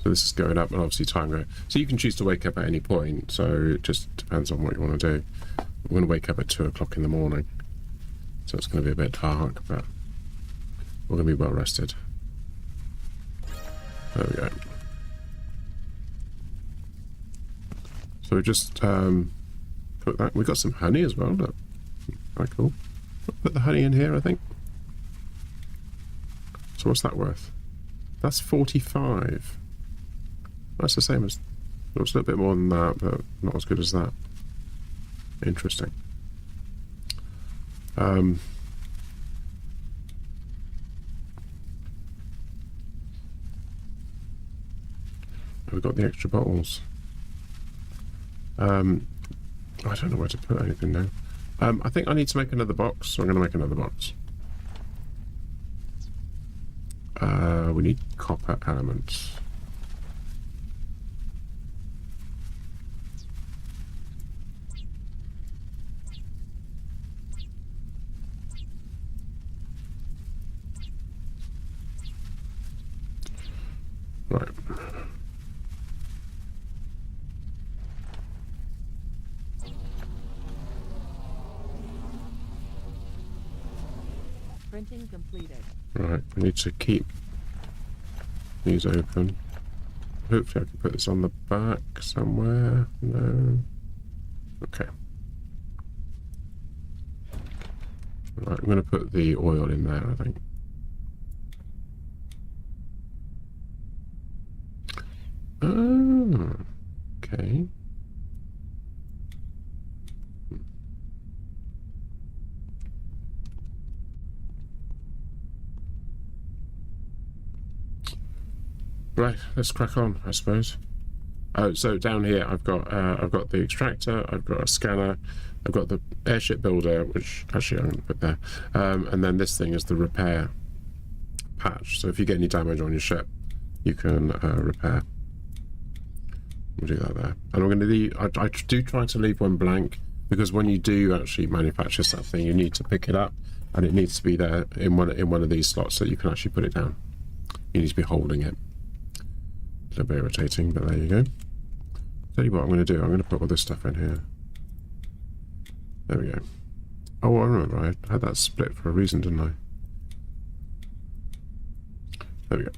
A: So this is going up, and obviously time going. So you can choose to wake up at any point, so it just depends on what you want to do. I'm going to wake up at 2 o'clock in the morning. So it's going to be a bit dark, but we're going to be well rested. There we go. So we just put that. We got some honey as well. Look, quite cool. Put the honey in here, I think. So what's that worth? That's 45. That's the same as. It was a little bit more than that, but not as good as that. Interesting. We've got the extra bottles. I don't know where to put anything now. I think I need to make another box, so I'm going to make another box. We need copper elements. Right.
C: Printing completed.
A: Right, we need to keep these open. Hopefully I can put this on the back somewhere. No. Okay. Right, I'm going to put the oil in there, I think. Oh, okay. Right, let's crack on, I suppose. Oh, so down here I've got the extractor, I've got a scanner, I've got the airship builder, which actually I'm going to put there, and then this thing is the repair patch. So if you get any damage on your ship, you can repair. We'll do that there. And I'm going to leave. I do try to leave one blank, because when you do actually manufacture something, you need to pick it up, and it needs to be there in one of these slots so you can actually put it down. You need to be holding it. A little bit irritating, but there you go. Tell you what I'm going to do. I'm going to put all this stuff in here. There we go. Oh, I remember. I had that split for a reason, didn't I? There we go.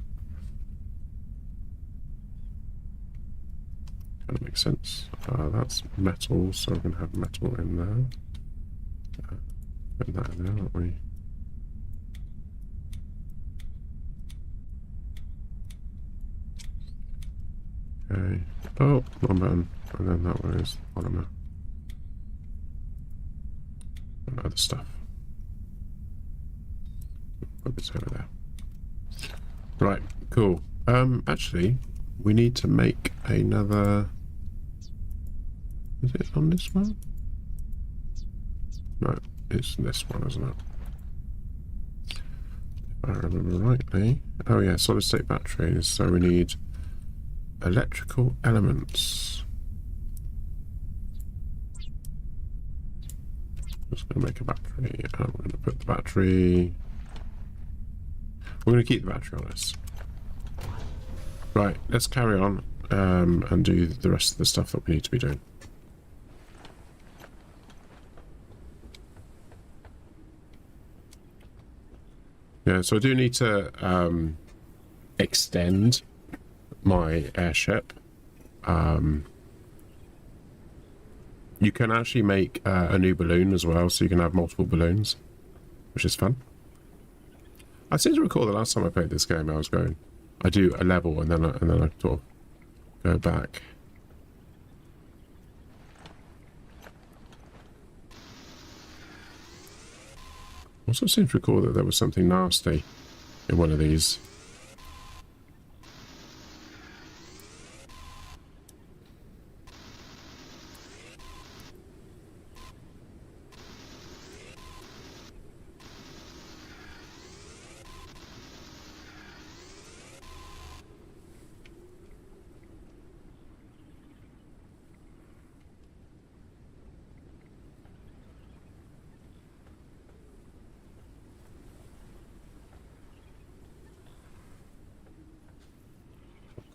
A: Kind of makes sense. That's metal, so we're going to have metal in there. Put that in there, aren't we? Okay. Oh, one button. And then that one is polymer. And other stuff. Put this over there. Right, cool. Actually, we need to make another. Is it on this one? No, it's this one, isn't it? If I remember rightly. Oh yeah, solid state batteries. So we need electrical elements. Just going to make a battery, and we're going to put the battery. We're going to keep the battery on this. Right, let's carry on and do the rest of the stuff that we need to be doing. Yeah, so I do need to extend my airship. You can actually make a new balloon as well, so you can have multiple balloons, which is fun. I seem to recall the last time I played this game, I do a level and then I sort of go back. I also seem to recall that there was something nasty in one of these.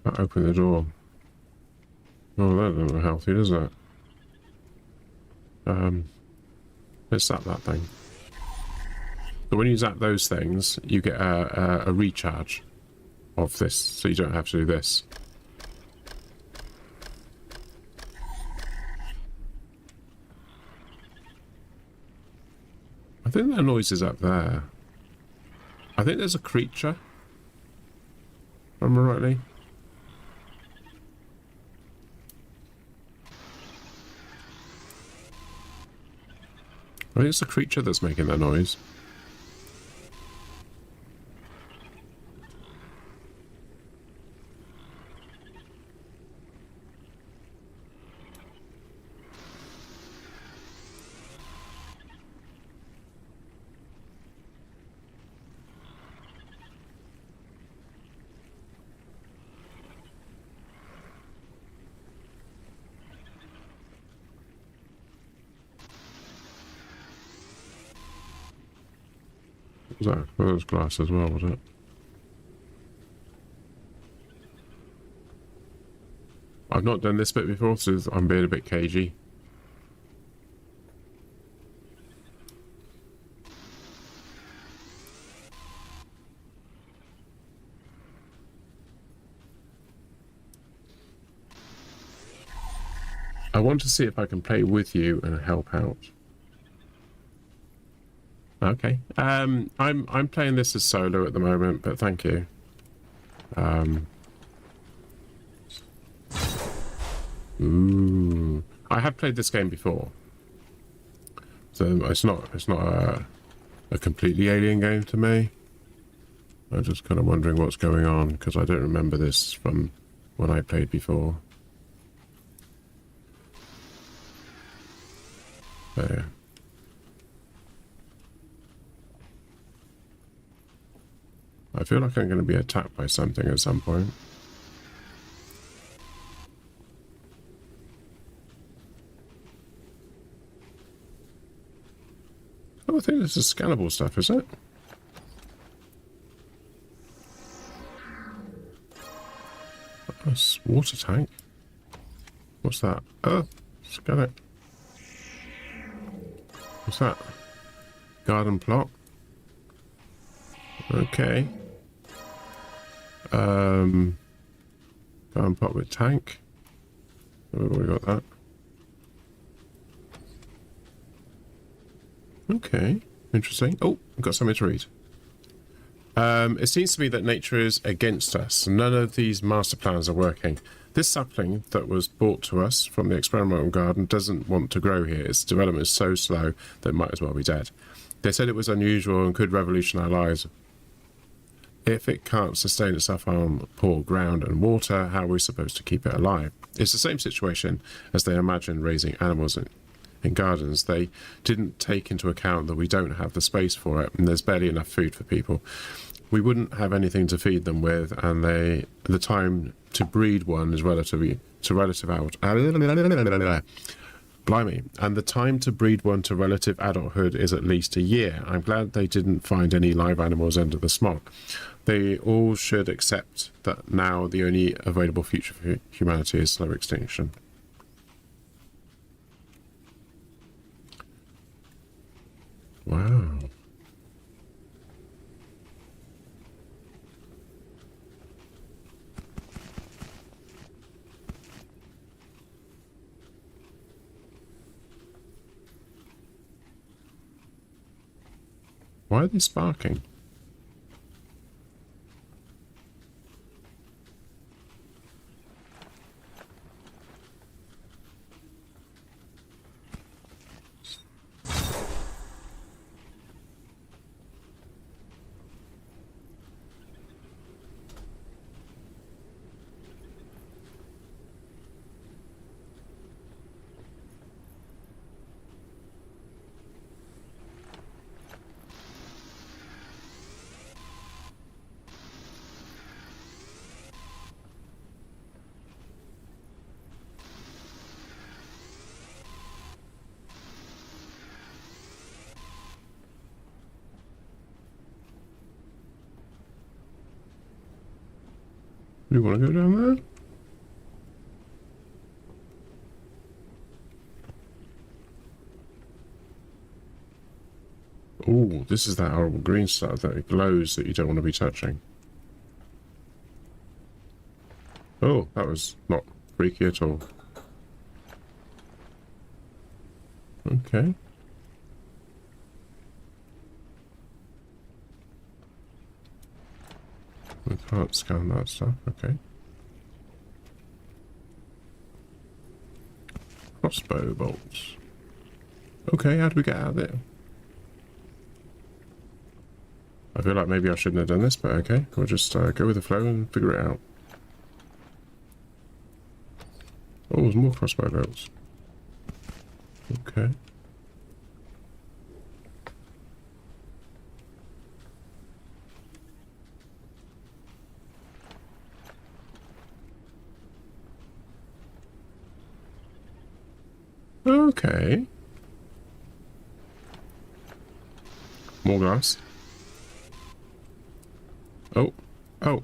A: That opened the door. Oh, that doesn't look healthy, does it? Let's zap that thing. So when you zap those things, you get a recharge of this, so you don't have to do this. I think that noise is up there. I think there's a creature. If I remember rightly. I think it's the creature that's making that noise. Was that? Well, that was glass as well, was it? I've not done this bit before, so I'm being a bit cagey. I want to see if I can play with you and help out. Okay. I'm playing this as solo at the moment, but thank you. Ooh. I have played this game before. So it's not a completely alien game to me. I'm just kind of wondering what's going on because I don't remember this from when I played before. There. I feel like I'm going to be attacked by something at some point. Oh, I think this is scannable stuff, is it? Oh, it's water tank. What's that? Oh, scan it. What's that? Garden plot. Okay. Garden plot with tank. Oh, we got that. Okay, interesting. Oh, I've got something to read. It seems to me that nature is against us. None of these master plans are working. This sapling that was brought to us from the experimental garden doesn't want to grow here. Its development is so slow that it might as well be dead. They said it was unusual and could revolutionize our lives. If it can't sustain itself on poor ground and water, how are we supposed to keep it alive? It's the same situation as they imagine raising animals in gardens. They didn't take into account that we don't have the space for it and there's barely enough food for people. We wouldn't have anything to feed them with, and the time to breed one is relative out. Blimey. And the time to breed one to relative adulthood is at least a year. I'm glad they didn't find any live animals under the smog. They all should accept that now the only available future for humanity is slow extinction. Wow. Why are they sparking? Do you want to go down there? Oh, this is that horrible green stuff that glows that you don't want to be touching. Oh, that was not freaky at all. Okay. We can't scan that stuff, okay. Crossbow bolts. Okay, how do we get out of there? I feel like maybe I shouldn't have done this, but okay. We'll just go with the flow and figure it out. Oh, there's more crossbow bolts. Okay. Okay. More glass. Oh. Oh.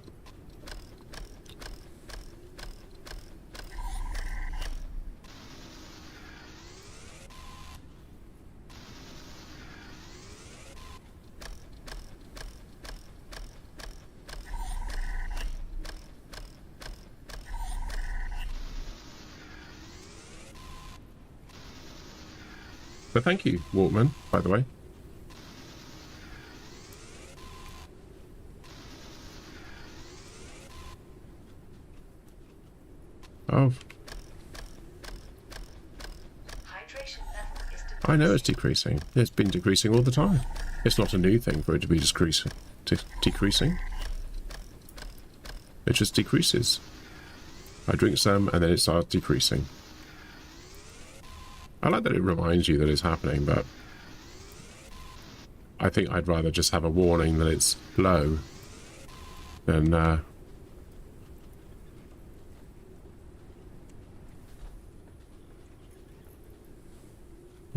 A: But thank you, Walkman, by the way. Oh,
B: Hydration level is
A: I know it's decreasing. It's been decreasing all the time. It's not a new thing for it to be decreasing. It just decreases. I drink some and then it starts decreasing. I like that it reminds you that it's happening, but I think I'd rather just have a warning that it's low than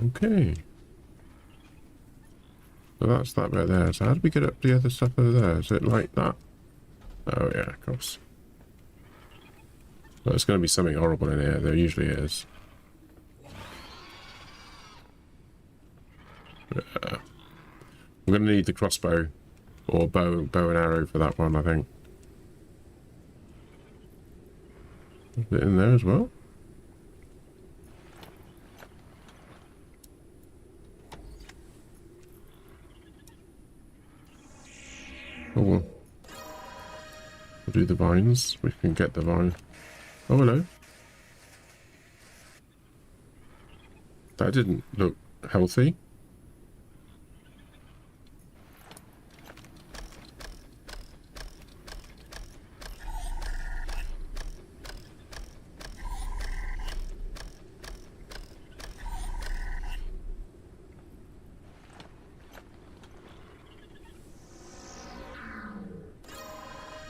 A: okay. So that's that bit there. So how do we get up the other stuff over there? Is it like that? Oh yeah, of course. Well, there's going to be something horrible in here. There usually is. Yeah. I'm going to need the crossbow or bow and arrow for that one, I think. Is it in there as well? Oh, well. We'll do the vines. We can get the vine. Oh, hello. That didn't look healthy.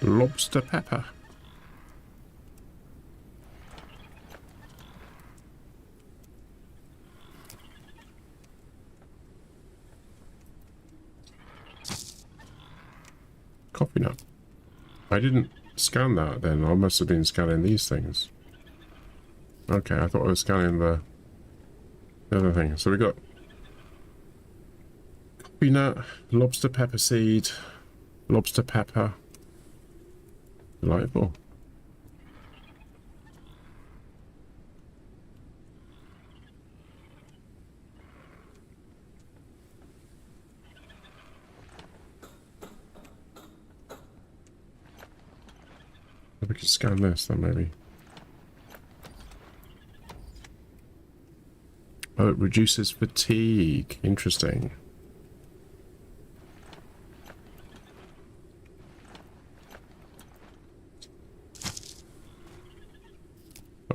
A: Lobster pepper. Coffee nut. I didn't scan that then. I must have been scanning these things. Okay, I thought I was scanning the other thing. So we got coffee nut, lobster pepper seed, lobster pepper. Delightful. If we could scan this then maybe. Oh, it reduces fatigue. Interesting.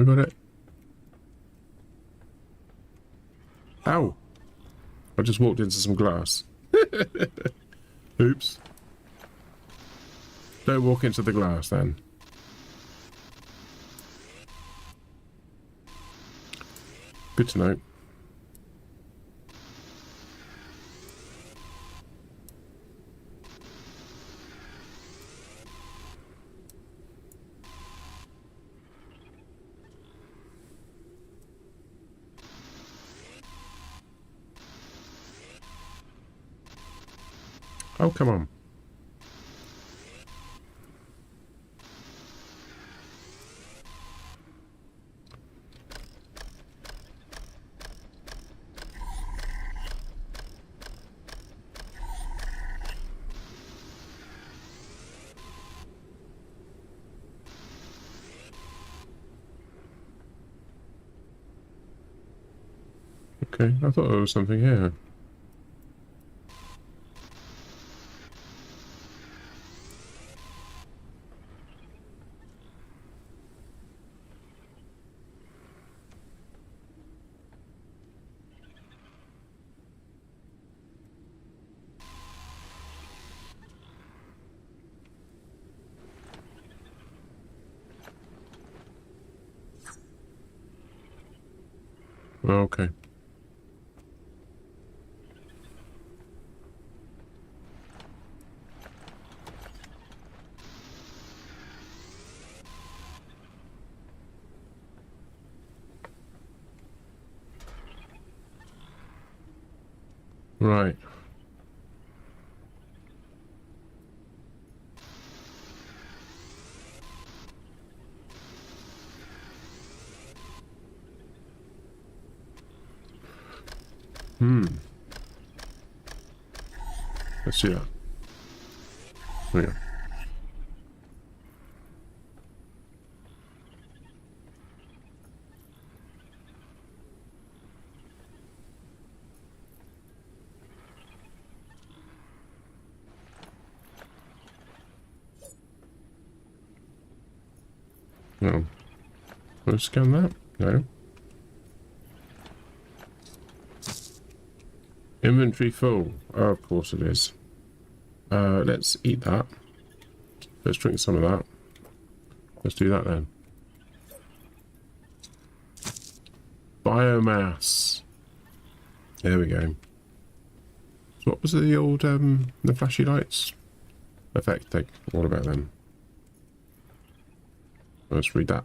A: I got it. Ow! I just walked into some glass. Oops. Don't walk into the glass then. Good to know. Oh, come on. Okay, I thought there was something here. Okay. Right. Let's see that. There we go. No. Let's scan that. No. Inventory full. Oh, of course it is. Let's eat that. Let's drink some of that. Let's do that then. Biomass. There we go. So what was the old, the flashy lights effect thing? What about them? Let's read that.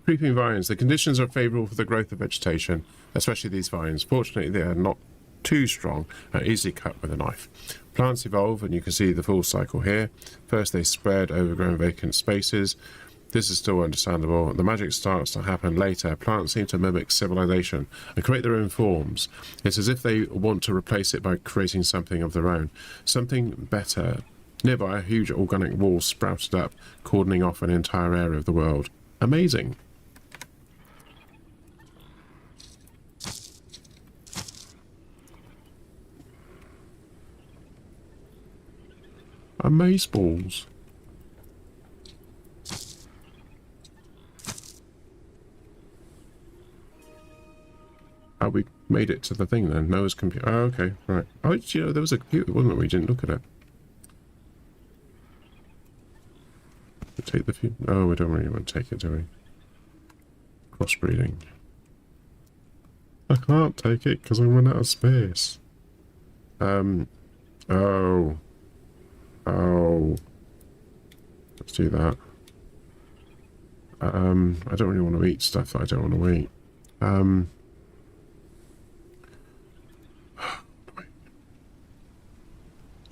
A: Creeping vines. The conditions are favourable for the growth of vegetation, especially these vines. Fortunately, they are not too strong and easily cut with a knife. Plants evolve, and you can see the full cycle here. First, they spread overgrown vacant spaces. This is still understandable. The magic starts to happen later. Plants seem to mimic civilization and create their own forms. It's as if they want to replace it by creating something of their own, something better. Nearby, a huge organic wall sprouted up, cordoning off an entire area of the world. Amazing. Amazeballs. Oh, we made it to the thing then. Noah's computer. Oh, okay, right. Oh, you know, there was a computer, wasn't there? We didn't look at it. We take the few. Oh, we don't really want to take it, do we? Crossbreeding. I can't take it because I run out of space. Oh. Oh. Let's do that. I don't really want to eat stuff that I don't want to eat.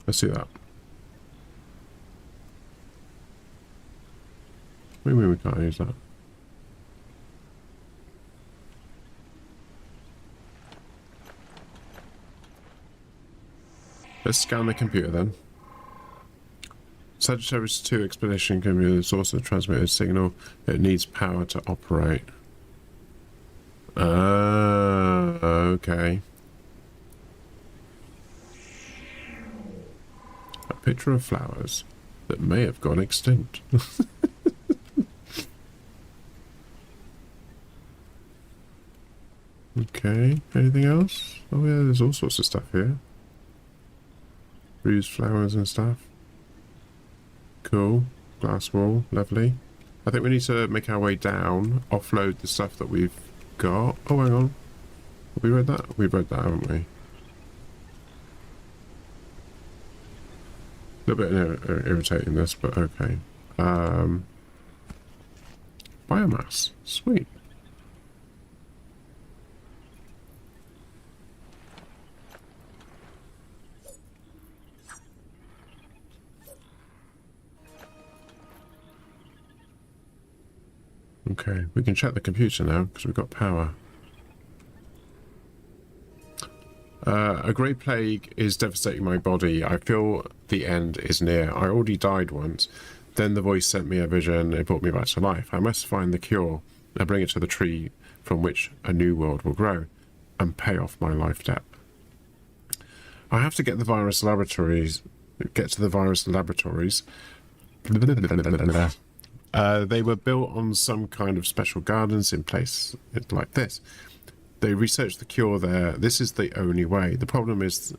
A: Let's do that. What do you mean we can't use that? Let's scan the computer then. Sagittarius 2 expedition can be the source of the transmitted signal. It needs power to operate. Okay. A picture of flowers that may have gone extinct. Okay, anything else? Oh yeah, there's all sorts of stuff here. Bruised flowers and stuff. Cool. Glass wall, lovely. I think we need to make our way down, offload the stuff that we've got. Oh, hang on. Have we read that? We've read that, haven't we? A little bit irritating this, but okay. Biomass. Sweet. Okay, we can check the computer now because we've got power. A grey plague is devastating my body. I feel the end is near. I already died once. Then the voice sent me a vision. It brought me back to life. I must find the cure and bring it to the tree from which a new world will grow and pay off my life debt. I have to get the virus laboratories. Get to the virus laboratories. They were built on some kind of special gardens in place like this. They researched the cure there. This is the only way. The problem is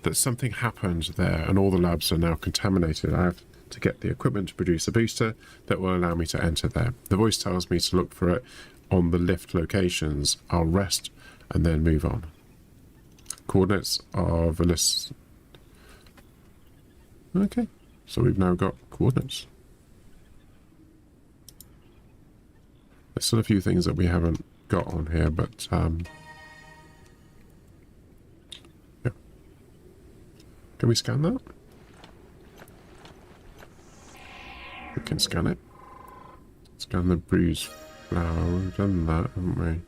A: that something happened there and all the labs are now contaminated. I have to get the equipment to produce a booster that will allow me to enter there. The voice tells me to look for it on the lift locations. I'll rest and then move on. Coordinates of a list. Okay, so we've now got coordinates. There's still a few things that we haven't got on here, but yeah. Can we scan that? We can scan it. Scan the bruised flower. We've done that, haven't we?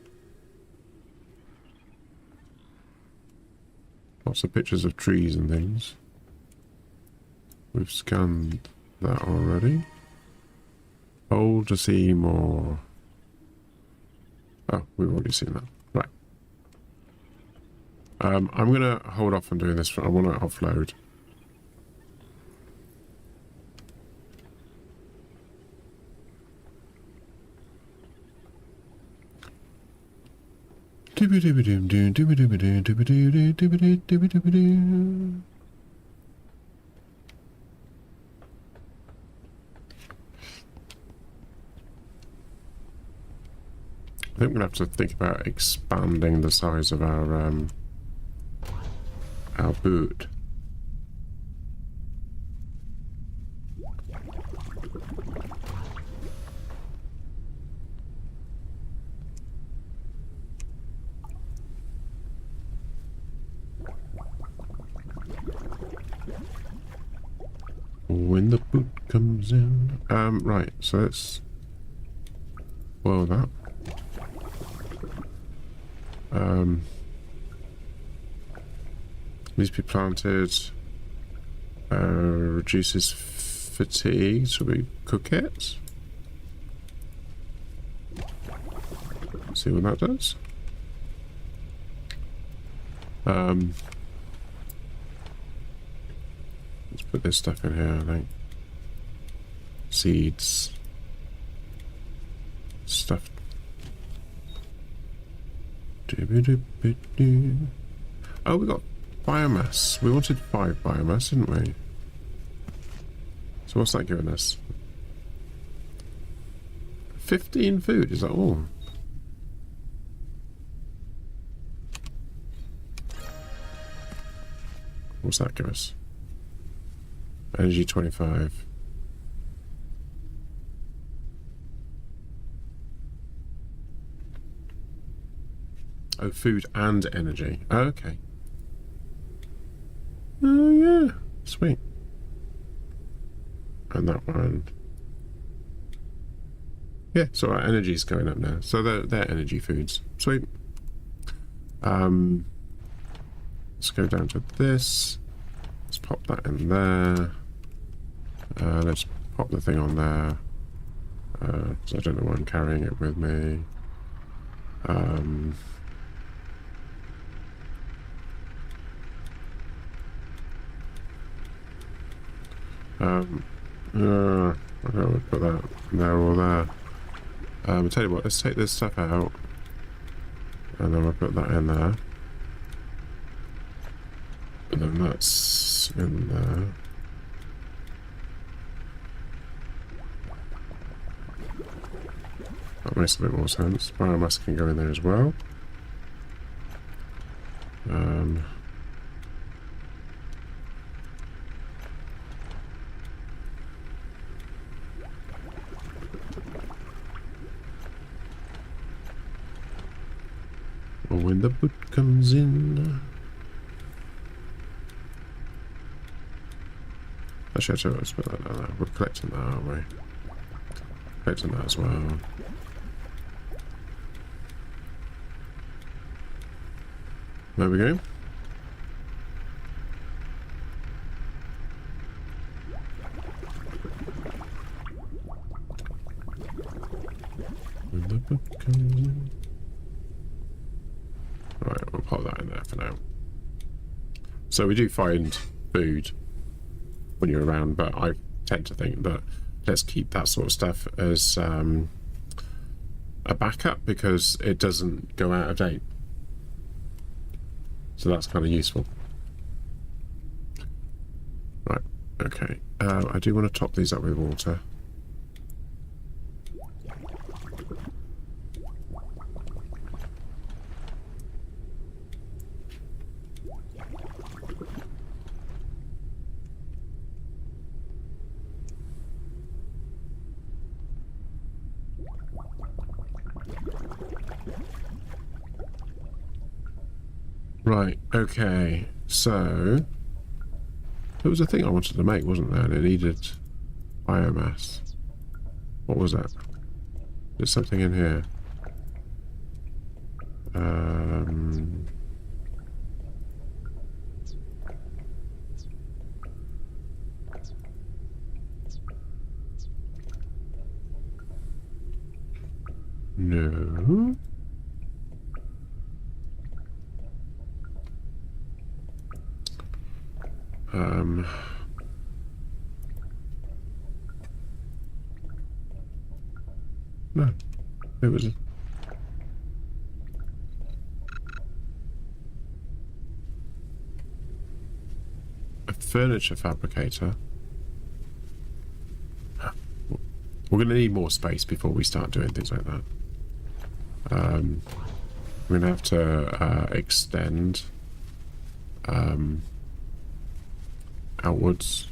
A: Lots of pictures of trees and things. We've scanned that already. Hold to see more. Oh, we've already seen that. Right. I'm going to hold off on doing this. I want to offload. I think we're going to have to think about expanding the size of our boot. When the boot comes in. Right, so let's boil that. Needs to be planted. Reduces fatigue. Shall we cook it? See what that does. Let's put this stuff in here, I think. Seeds. Stuff. Oh, we got biomass. We wanted 5 biomass, didn't we? So what's that giving us? 15 food, is that all? What's that give us? Energy 25. Oh, food and energy. Oh, okay. Oh, yeah. Sweet. And that one. Yeah, so our energy's going up now. So they're energy foods. Sweet. Let's go down to this. Let's pop that in there. Let's pop the thing on there. So I don't know why I'm carrying it with me. I don't know, put that there or there. I'll tell you what, let's take this stuff out. And then we'll put that in there. And then that's in there. That makes a bit more sense. Biomass can go in there as well. When the boot comes in. Actually, let's put that down there. We're collecting that, aren't we? Collecting that as well. There we go. Right, we'll pop that in there for now. So we do find food when you're around, but I tend to think that let's keep that sort of stuff as a backup because it doesn't go out of date. So that's kind of useful. Right, okay. I do want to top these up with water. Right, okay, so there was a thing I wanted to make, wasn't there? And it needed biomass. What was that? There's something in here. No. No, it was a furniture fabricator. We're going to need more space before we start doing things like that. We're going to have to extend outwards.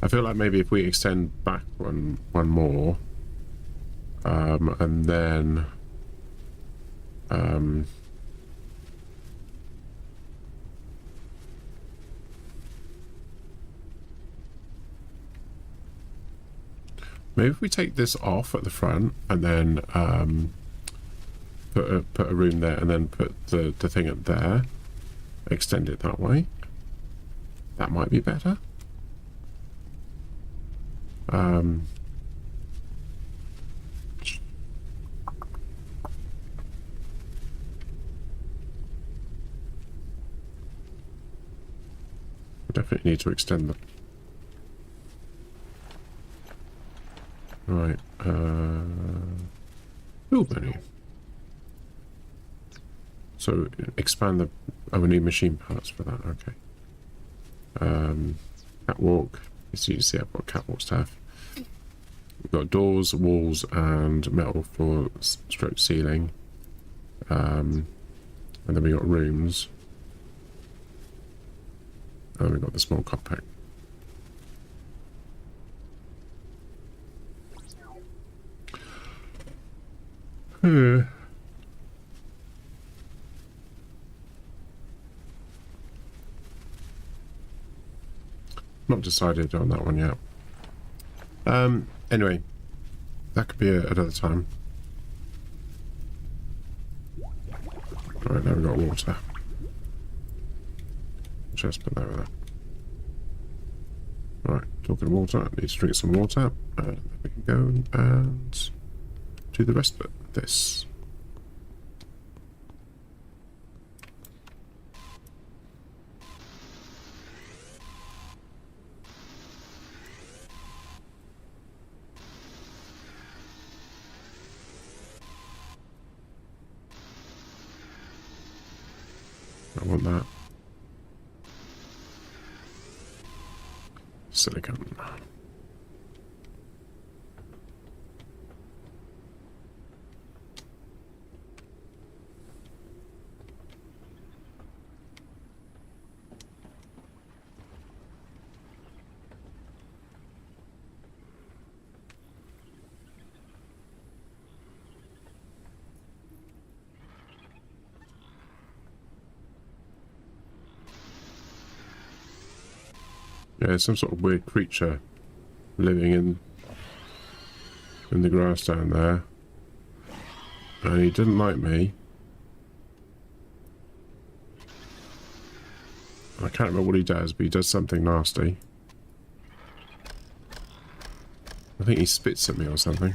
A: I feel like maybe if we extend back one more, and then maybe if we take this off at the front and then put a room there and then put the thing up there, extend it that way. That might be better. We definitely need to extend them. Right. Build menu. So expand the. Oh, we need machine parts for that. Okay. Catwalk. As you can see, I've got catwalk stuff. We've got doors, walls, and metal floor stroke ceiling. And then we got rooms. And we got the small cockpit. Not decided on that one yet. Anyway, that could be another time. Right, now we've got water. Just put that over there. Right, talking of water, I need to drink some water. And we can go and do the rest of this. I want that. Silicon. Yeah, some sort of weird creature living in the grass down there. And he didn't like me. I can't remember what he does, but he does something nasty. I think he spits at me or something.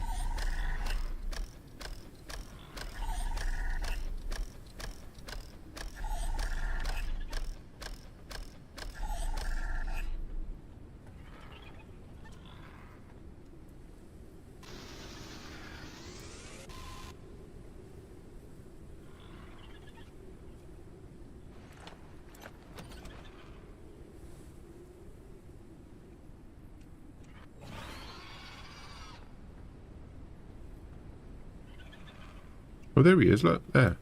A: Oh, there he is, look, there.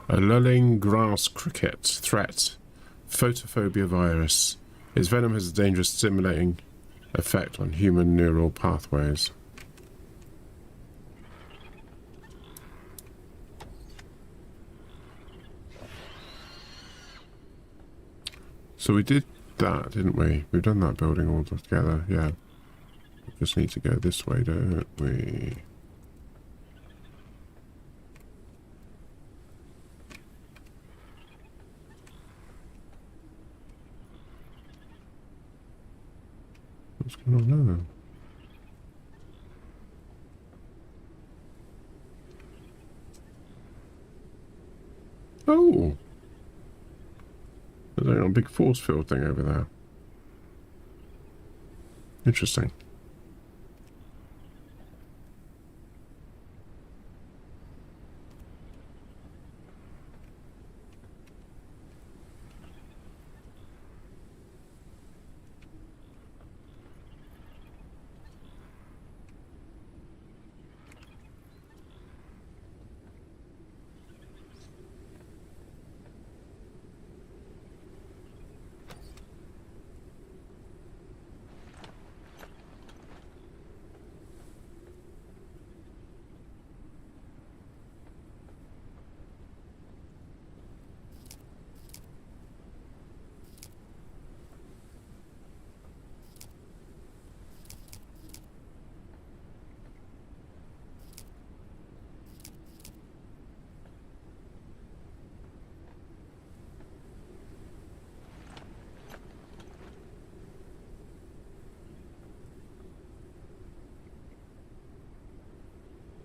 A: A lulling grass cricket threat. Photophobia virus. Its venom has a dangerous stimulating effect on human neural pathways. So we did that, didn't we? We've done that building all together, yeah. We just need to go this way, don't we? What's going on now? Oh! There's a big force field thing over there. Interesting.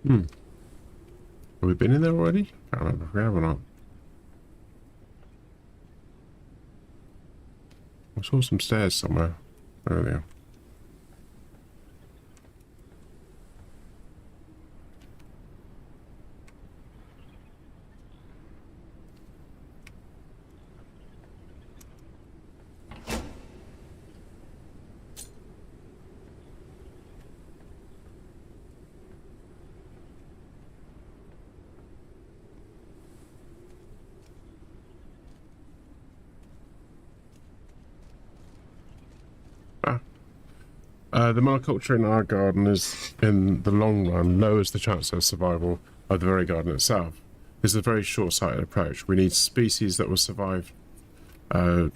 A: Hmm. Have we been in there already? Can't remember if we have or not. I saw some stairs somewhere earlier. The monoculture in our garden is, in the long run, lowers the chance of survival of the very garden itself. This is a very short-sighted approach. We need species that will survive drought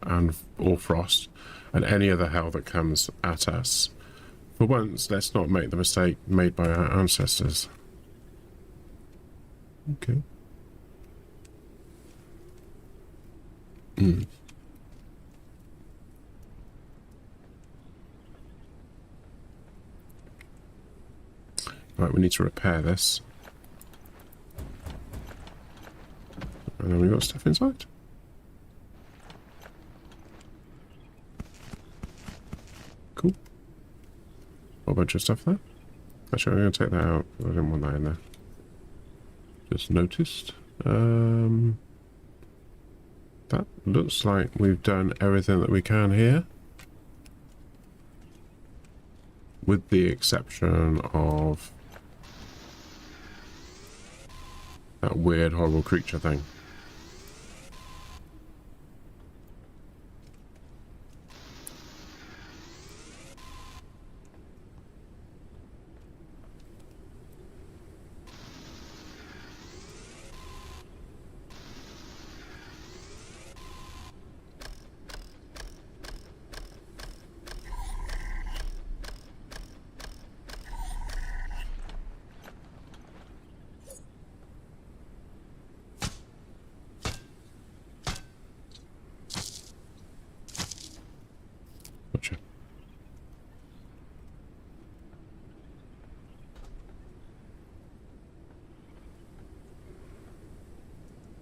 A: and or frost and any other hell that comes at us. For once, let's not make the mistake made by our ancestors. Okay. Right, we need to repair this. And then we got stuff inside. Cool. A bunch of stuff there. Actually, I'm going to take that out. I didn't want that in there. Just noticed. That looks like we've done everything that we can here. With the exception of that weird, horrible creature thing.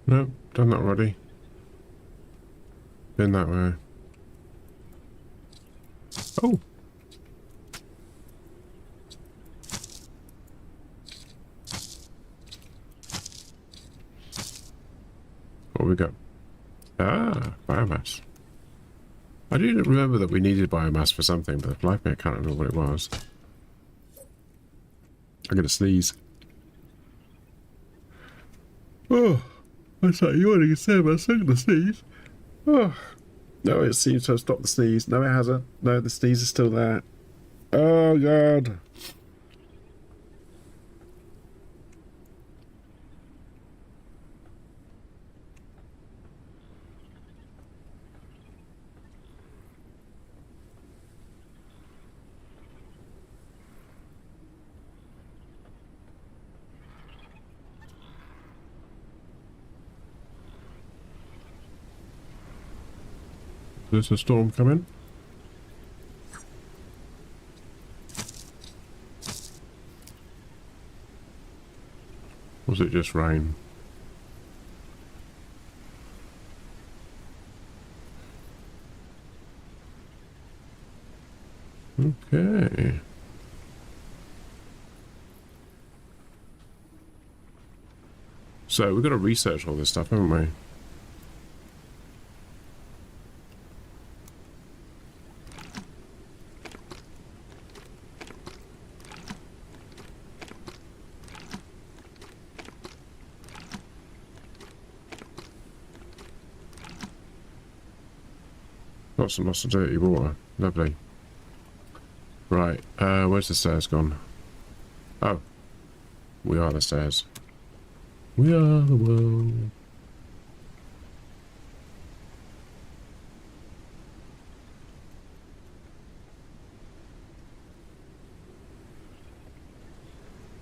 A: Nope, done that already. Been that way. Oh! What we got? Ah, biomass. I do remember that we needed biomass for something, but for life me I can't remember what it was. I'm gonna sneeze. Oh, I thought you wanted to say about I'm gonna sneeze. Oh, no, it seems to have stopped the sneeze. No, it hasn't. No, the sneeze is still there. Oh, God. There's a storm coming. Was it just rain? Okay. So we've got to research all this stuff, haven't we? Lots of dirty water. Lovely. Right, where's the stairs gone? Oh. We are the stairs. We are the world.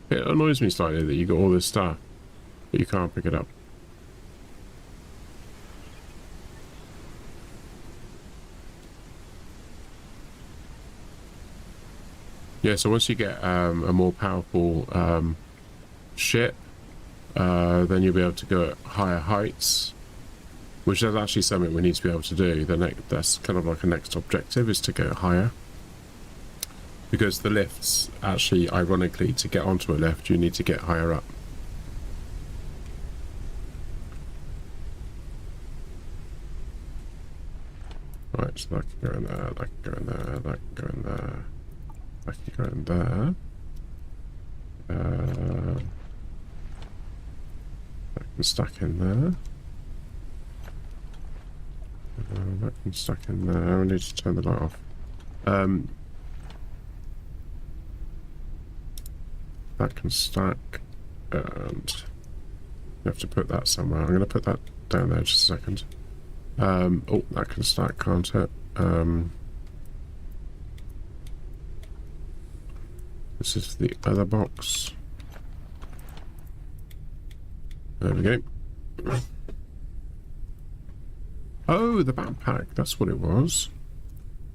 A: It annoys me slightly that you got all this stuff, but you can't pick it up. Yeah, so once you get a more powerful ship, then you'll be able to go at higher heights, which is actually something we need to be able to do. That's kind of like a next objective, is to go higher. Because the lifts, actually, ironically, to get onto a lift, you need to get higher up. Right, so that can go in there, that can go in there, that can go in there. I can go in there. That can stack in there. That can stack in there. I need to turn the light off. That can stack, and you have to put that somewhere. I'm going to put that down there just a second. Oh, that can stack, can't it? This is the other box. There we go. Oh, the backpack. That's what it was.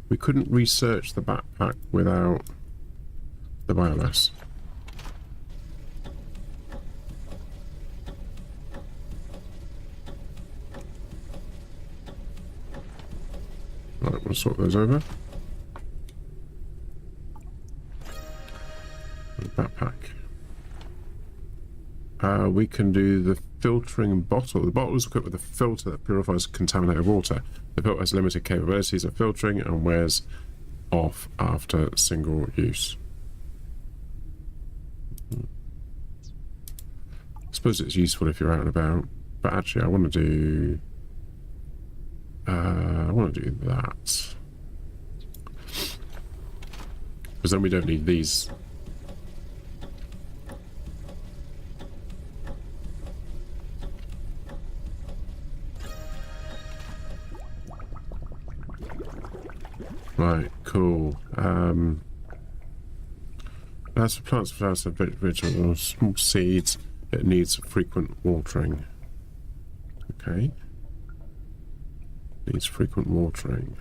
A: We couldn't research the backpack without the biomass. Right, we'll sort those over. Backpack. We can do the filtering bottle. The bottle is equipped with a filter that purifies contaminated water. The filter has limited capabilities of filtering and wears off after single use. I suppose it's useful if you're out and about, but actually I want to do that, because then we don't need these. Right, cool. As for plants, flowers, and vegetables, small seeds, it needs frequent watering. Okay. Needs frequent watering.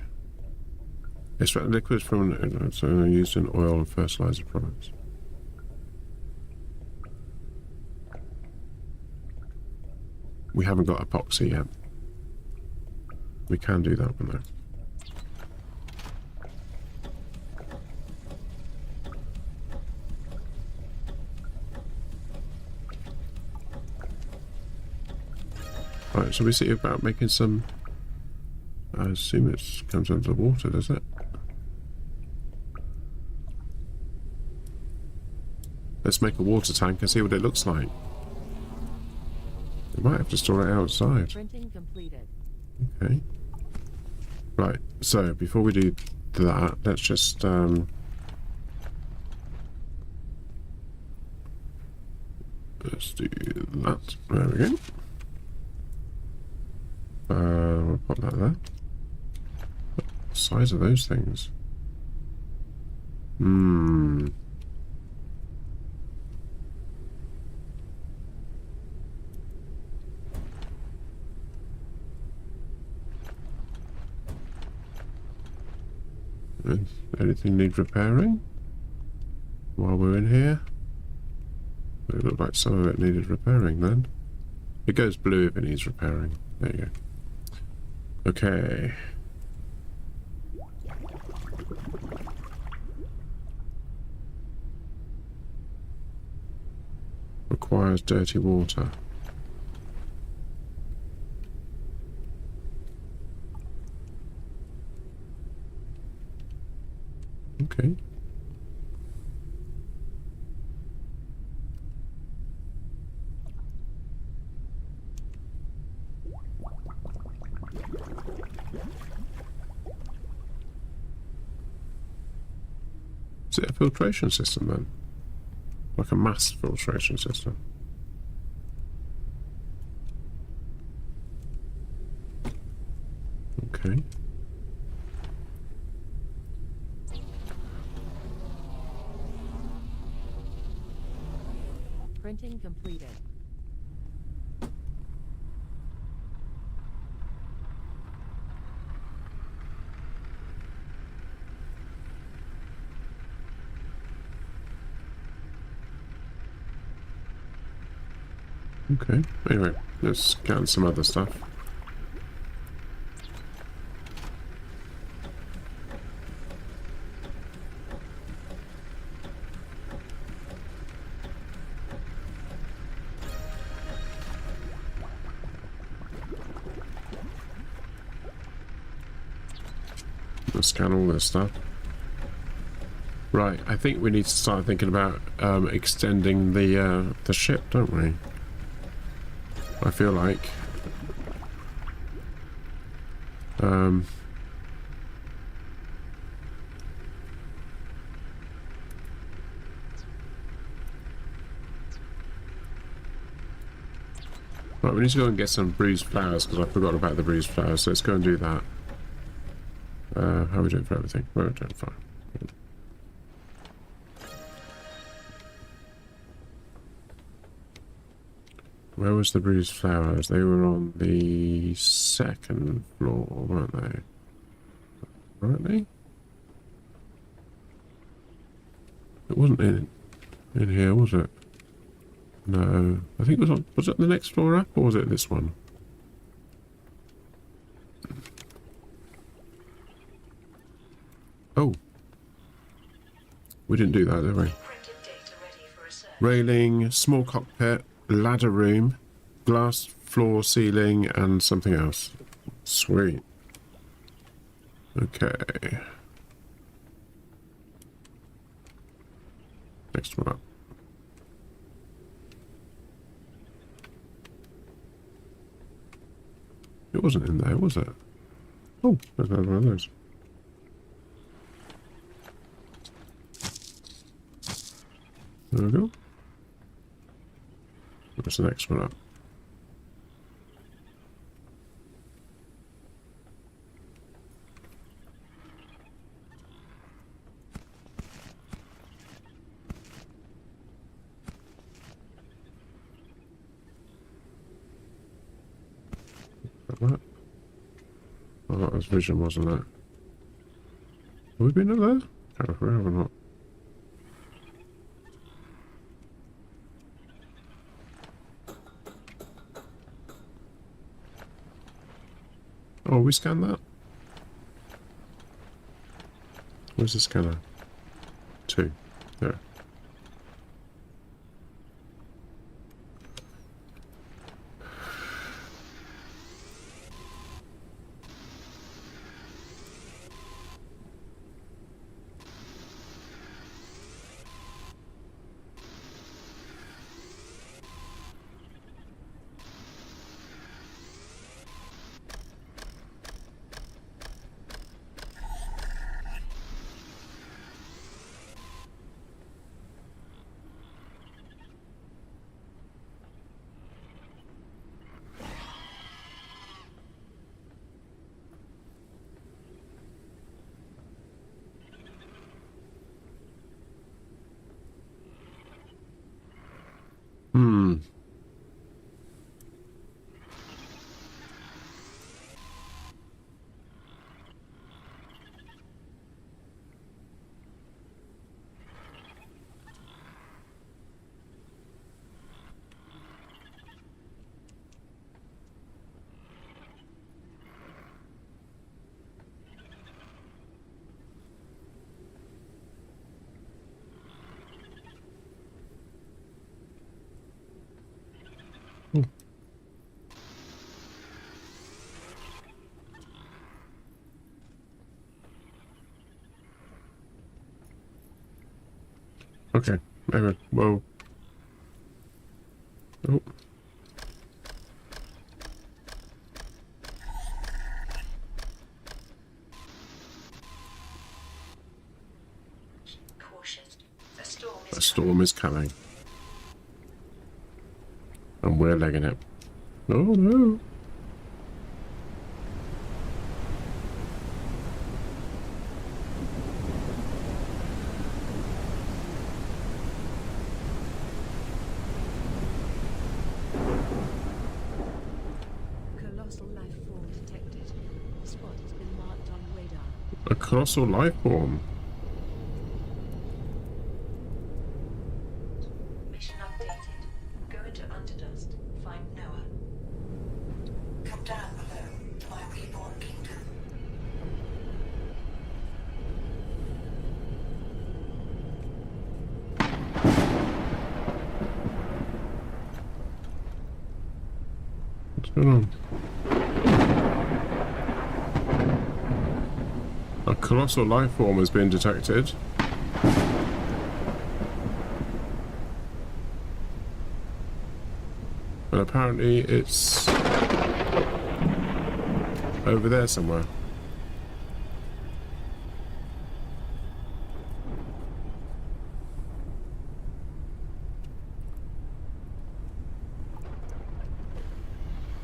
A: Extract liquids from used in oil and fertilizer products. we haven't got epoxy yet. We can do that one though. Right, so we see about making some... I assume it comes under the water, does it? Let's make a water tank and see what it looks like. We might have to store it outside.
C: Printing completed.
A: Okay. Right, so before we do that, let's just... let's do that. There we go. We'll put that there. What size of those things? Anything need repairing? While we're in here? It looked like some of it needed repairing then. It goes blue if it needs repairing. There you go. Okay. Requires dirty water. Okay. Is it a filtration system then? Like a mass filtration system? Okay.
C: Printing completed.
A: Okay. Anyway, let's scan some other stuff. Let's scan all this stuff. Right, I think we need to start thinking about extending the ship, don't we? I feel like. Right, we need to go and get some bruised flowers because I forgot about the bruised flowers, so let's go and do that. How are we doing for everything? We're doing fine. Where was the bruised flowers? They were on the second floor, weren't they? Weren't they? It wasn't in here, was it? No. I think it was on... Was it the next floor up, or was it this one? Oh. We didn't do that, did we?
B: Printed data ready for research.
A: Railing, small cockpit, ladder room, glass floor ceiling, and something else. Sweet. Okay. Next one up. It wasn't in there, was it? Oh, there's another one of those. There we go. What's the next one up? That? Oh, that was vision, wasn't it? Have we been up there? Can't remember or not. Oh, we scanned that? Where's the scanner? 2. There. Hmm. Okay, maybe. Whoa. Oh.
B: Caution. A storm is
A: A storm is coming. And we're legging it. Oh no.
C: Colossal life form detected. Spot has been marked on radar.
A: A colossal life form.
B: mission updated. Go into Underdust. Find Noah. Come down below to my reborn kingdom.
A: What's going on? A colossal life form has been detected. And apparently it's over there somewhere.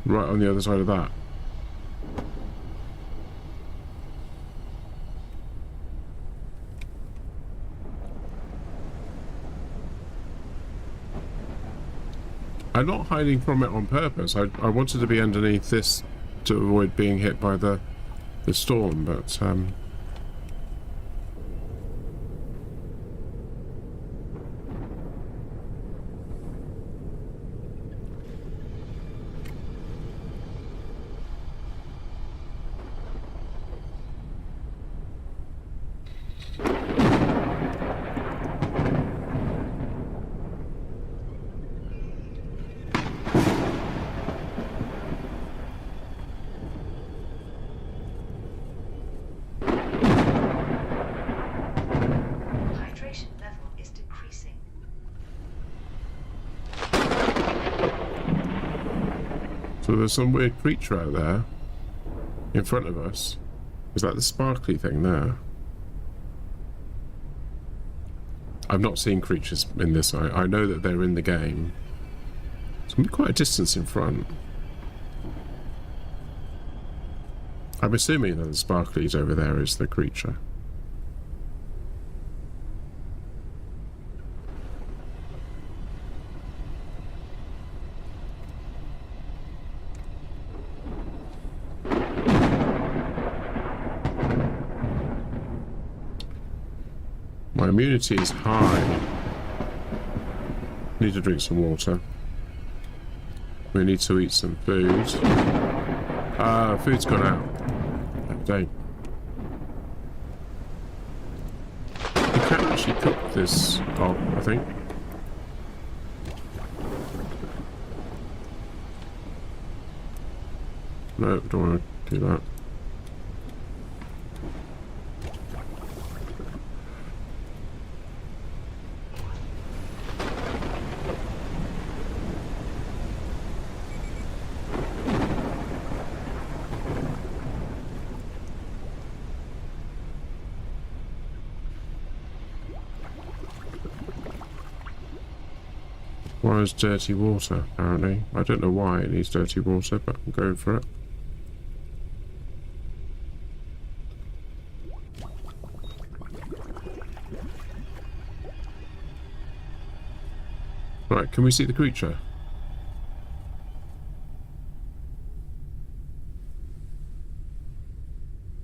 A: Right on the other side of that. I'm not hiding from it on purpose. I wanted to be underneath this to avoid being hit by the storm, but
B: Hydration level is decreasing.
A: so there's some weird creature out there in front of us. Is that the sparkly thing there? I've not seen creatures in this. I know that they're in the game. It's going to be quite a distance in front. I'm assuming that the sparklies over there is the creature. My immunity is high. Need to drink some water. We need to eat some food. Food's gone out. Dang. You can actually cook this dog, I think. No, don't want to do that. Requires dirty water, apparently. I don't know why it needs dirty water, but I'm going for it. Right, can we see the creature?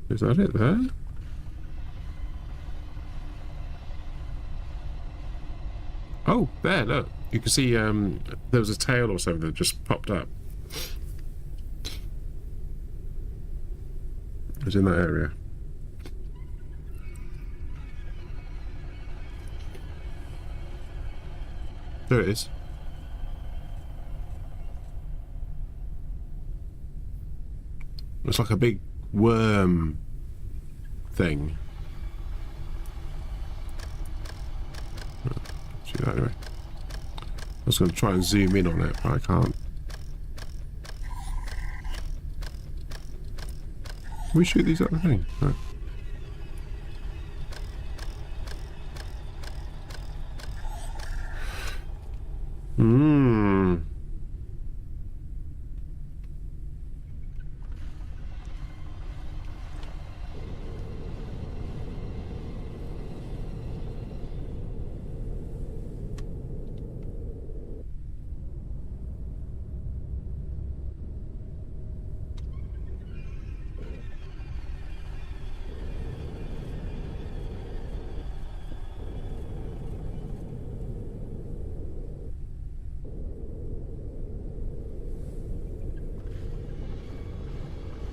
A: Is that it there? Oh, there, look. You can see there was a tail or something that just popped up. It was in that area. There it is. It's like a big worm thing. See that anyway. I was going to try and zoom in on it, but I can't. Can we shoot these at the thing? No.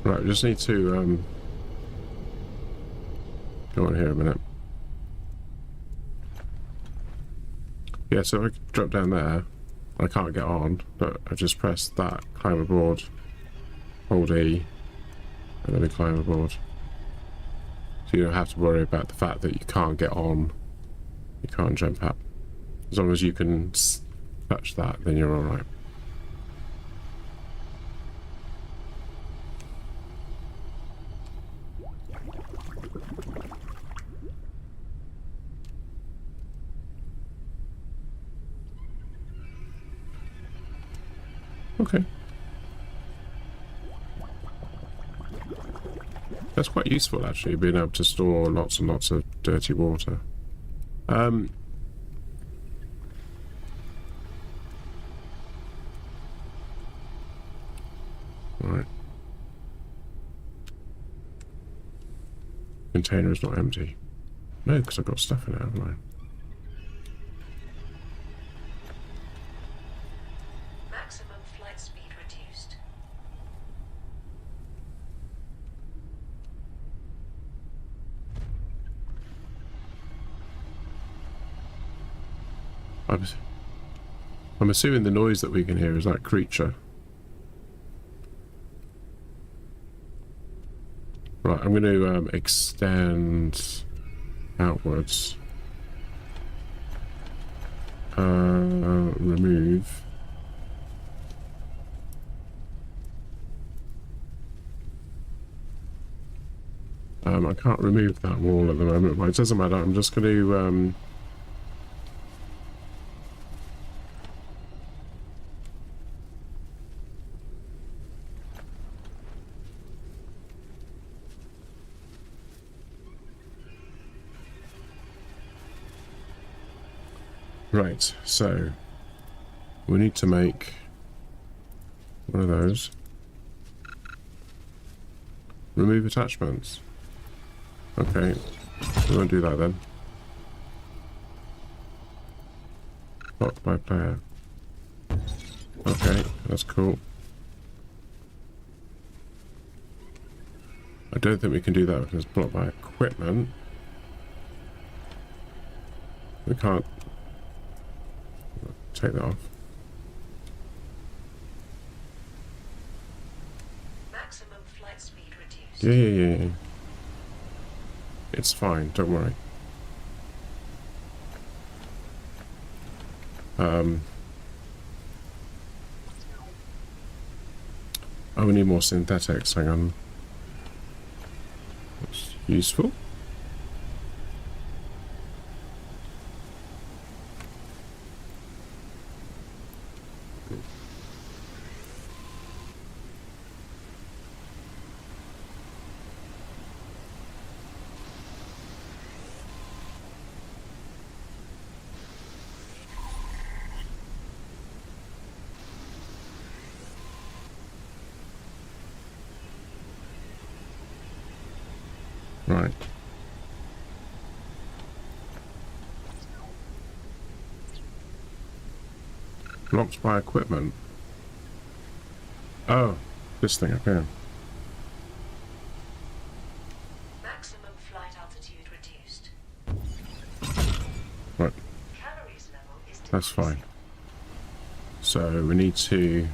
A: Right, we just need to go on here a minute. Yeah, so I drop down there. I can't get on, but I just press that, climb aboard, hold E, and then we climb aboard. So you don't have to worry about the fact that you can't get on, you can't jump up. As long as you can touch that, then you're alright. Okay. That's quite useful, actually, being able to store lots and lots of dirty water. Right. Container is not empty. No, because I've got stuff in it, haven't I?
B: Maximum flight speed reduced.
A: I'm assuming the noise that we can hear is that creature. Right, I'm going to extend outwards. Remove. I can't remove that wall at the moment, but it doesn't matter. I'm just going to right, so we need to make one of those. Remove attachments. Okay, we won't do that then. Locked by player. Okay, that's cool. I don't think we can do that because it's blocked by equipment. We can't take that off.
B: Maximum flight speed reduced.
A: Yeah. It's fine, don't worry. Oh, we need more synthetics, hang on. That's useful. Right. Blocked by equipment. Oh, this thing up here.
B: Maximum flight altitude reduced.
A: Right,
B: Calories level is
A: that's
B: decreasing.
A: fine. So we need to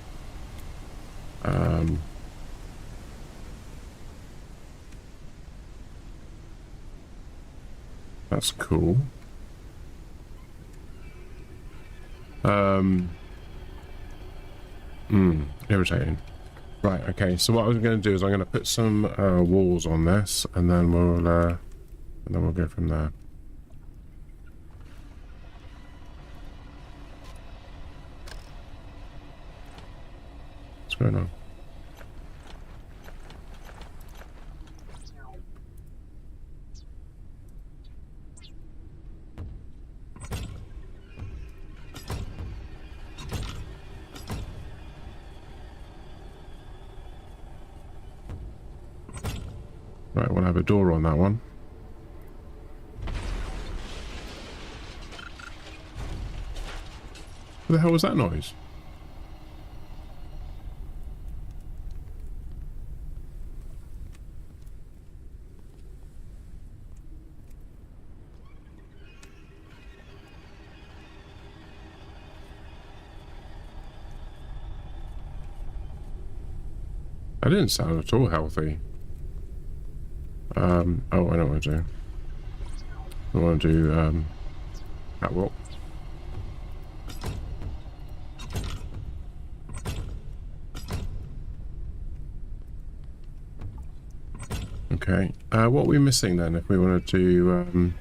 A: that's cool. Irritating. Right, okay, so what I was going to do is I'm going to put some walls on this, and then we'll go from there. What's going on? Right, we'll have a door on that one. What the hell was that noise? That didn't sound at all healthy. Oh, I know what I do. I want to do, catwalk. Okay, what are we missing then if we want to do,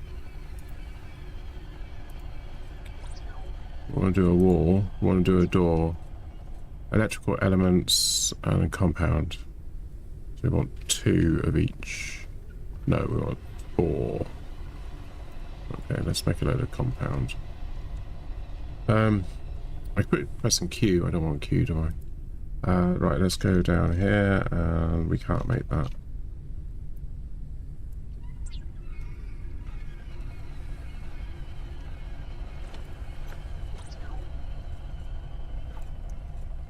A: we want to do a wall, we want to do a door, electrical elements, and a compound. So we want 2 of each. No, we want 4. Okay, let's make a load of compound. I quit pressing Q. I don't want Q, do I? Right, let's go down here, and we can't make that.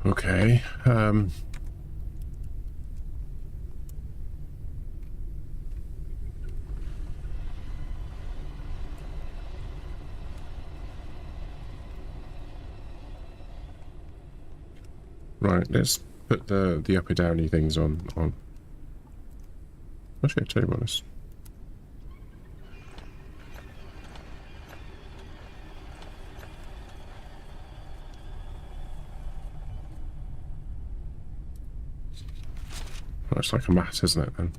A: Okay, right, let's put the upper downy things on. Actually, I'll tell you what, it's like a mat, isn't it, then?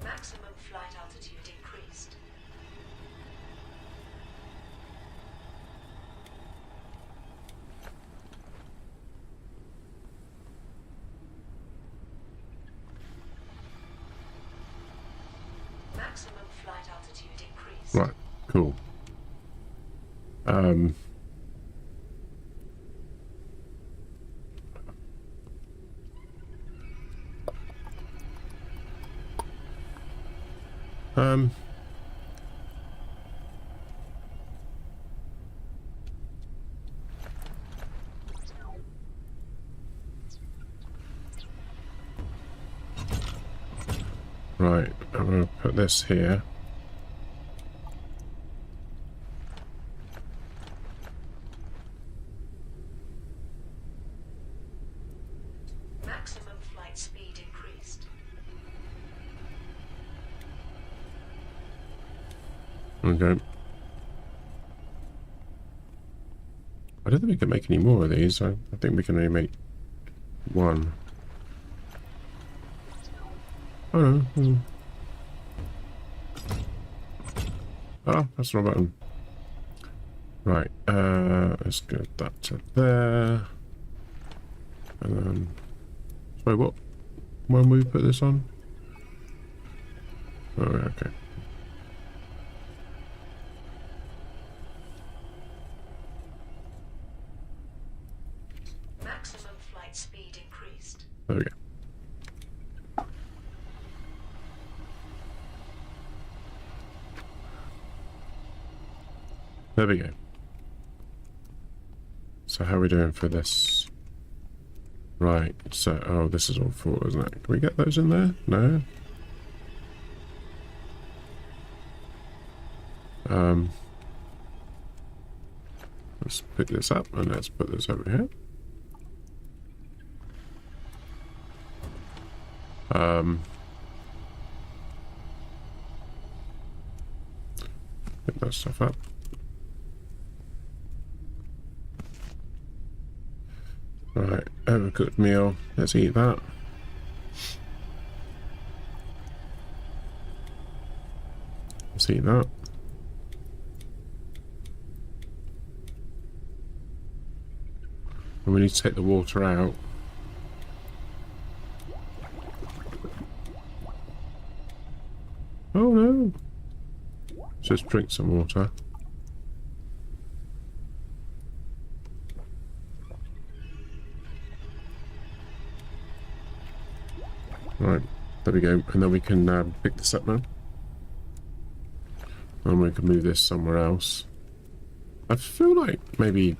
B: Maximum flight altitude increased. Maximum flight altitude increased.
A: Right, cool. Um. Right, I'm going to put this here.
B: Maximum flight speed increased.
A: Okay. I don't think we can make any more of these. I think we can only make one. Oh no. Oh, that's the wrong button. Right, let's get that to there. And then... Sorry, what? When we put this on? Oh, okay.
B: Maximum flight speed increased.
A: There we go. There we go. So how are we doing for this? Right, so, oh, this is all full, isn't it? Can we get those in there? No? Let's pick this up and let's put this over here. Pick that stuff up. Right, overcooked meal. Let's eat that. Let's eat that. And we need to take the water out. Oh no! Just drink some water. Right, there we go. And then we can pick this up now. And we can move this somewhere else. I feel like maybe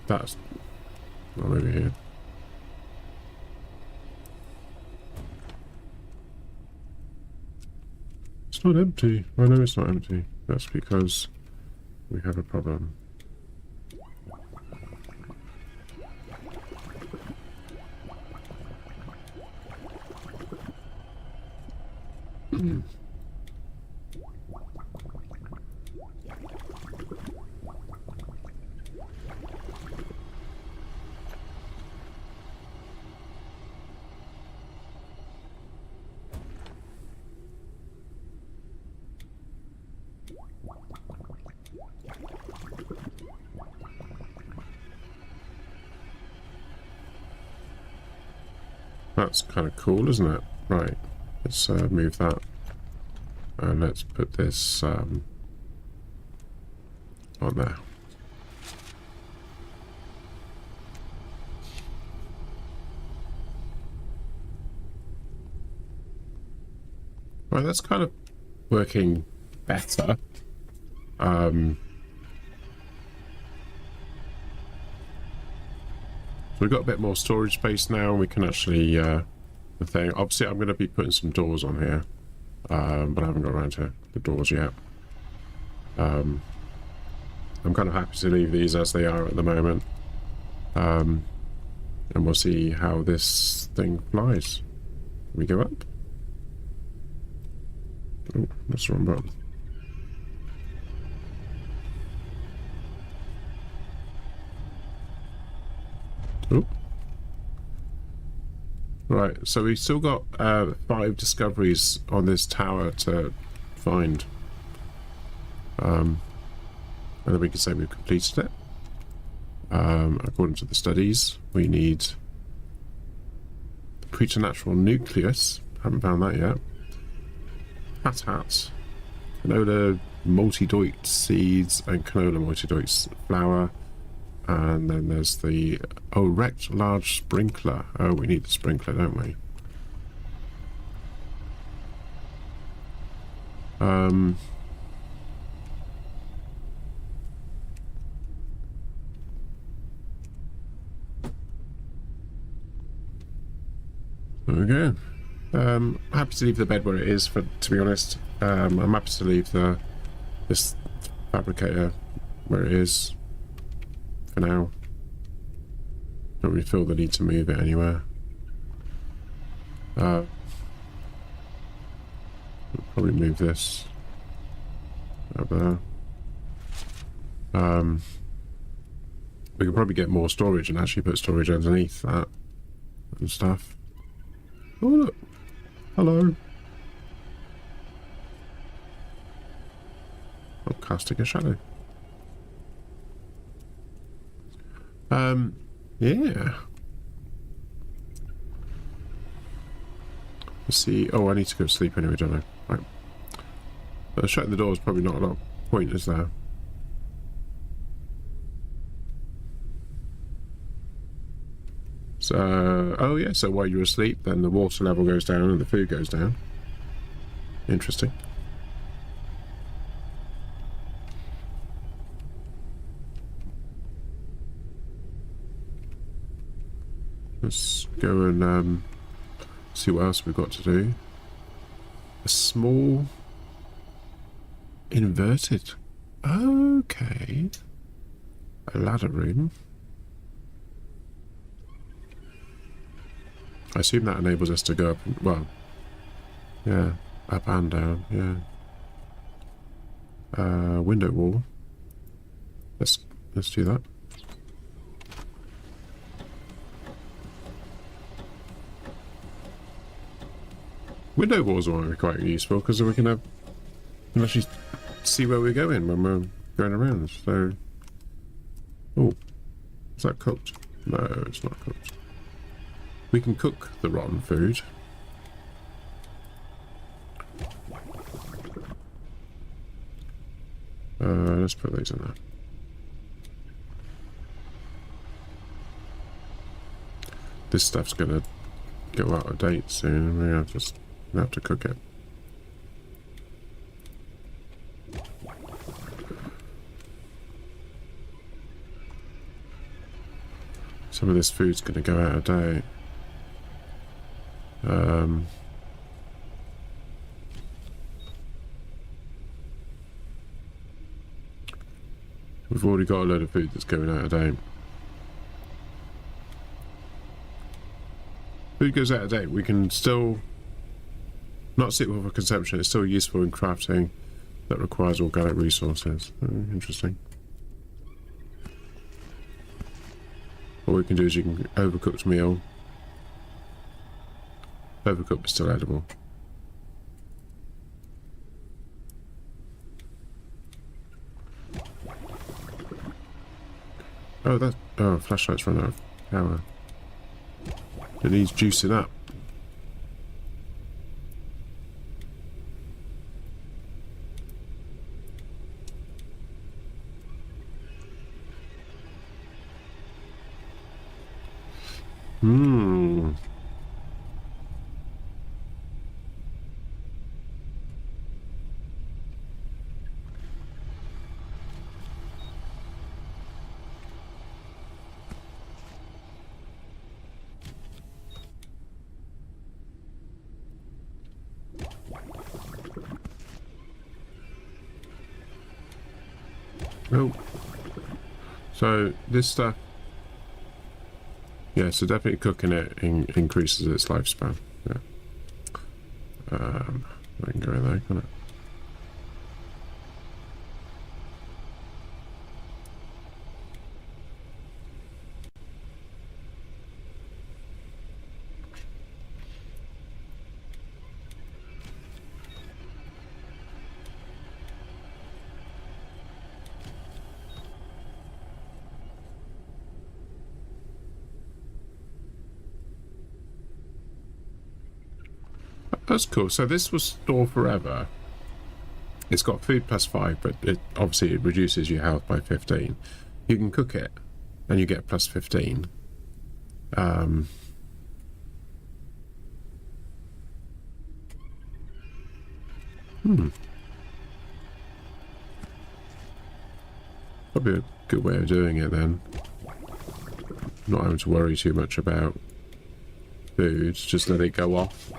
A: that's not over here. It's not empty. I know it's not empty. That's because we have a problem. That's kind of cool, isn't it? Right, let's move that. And let's put this on there. Right, that's kind of working better. So we've got a bit more storage space now, and we can actually the thing. Obviously, I'm going to be putting some doors on here, but I haven't got around to the doors yet. I'm kind of happy to leave these as they are at the moment, and we'll see how this thing flies. Can we go up? Oh, that's the wrong button. Oh. Right, so we've still got 5 discoveries on this tower to find. And then we can say we've completed it. According to the studies, we need the preternatural nucleus. Haven't found that yet. Hat, canola multidoit seeds and canola multidoit flour. And then there's the erect large sprinkler. Oh, we need the sprinkler, don't we? Um, there we go. Happy to leave the bed where it is, to be honest. I'm happy to leave this fabricator where it is for now. Don't really feel the need to move it anywhere. We'll probably move this up there. We could probably get more storage and actually put storage underneath that and stuff. Oh look! Hello! I'm casting a shadow. Yeah. Let's see. Oh, I need to go to sleep anyway, don't I? Right. Shutting the door is probably not a lot of point, is there? So, oh yeah, so while you're asleep, then the water level goes down and the food goes down. Interesting. Let's go and see what else we've got to do. A small inverted. Okay. A ladder room. I assume that enables us to go up and, well, yeah, up and down, yeah. Window wall. Let's do that. Window walls are quite useful because we can actually see where we're going when we're going around. So, oh, is that cooked? No, it's not cooked. We can cook the rotten food. Let's put these in there. This stuff's gonna go out of date soon. We're gonna just have to cook it. Some of this food's gonna go out of date. We've already got a load of food that's going out of date. Food goes out of date. We can still not suitable for consumption. It's still useful in crafting that requires organic resources. Interesting. What we can do is you can overcooked meal. Overcooked is still edible. Oh, that. Oh, flashlight's run out of power. It needs juicing up. Hmm. Oh. So this stuff. Yeah, so definitely cooking it increases its lifespan. Yeah. I can go in there, can it? That's cool. So this will store forever. It's got food plus 5, but it obviously it reduces your health by 15. You can cook it, and you get plus 15. Probably a good way of doing it then. Not having to worry too much about food, just let it go off.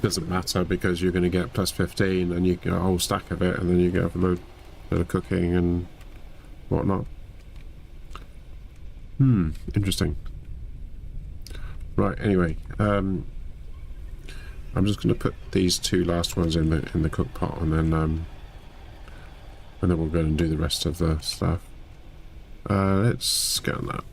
A: Doesn't matter because you're going to get plus 15 and you get a whole stack of it, and then you get a load of cooking and whatnot. Interesting. Right, anyway, I'm just going to put these two last ones in the cook pot, and then we'll go and do the rest of the stuff. Let's scan that.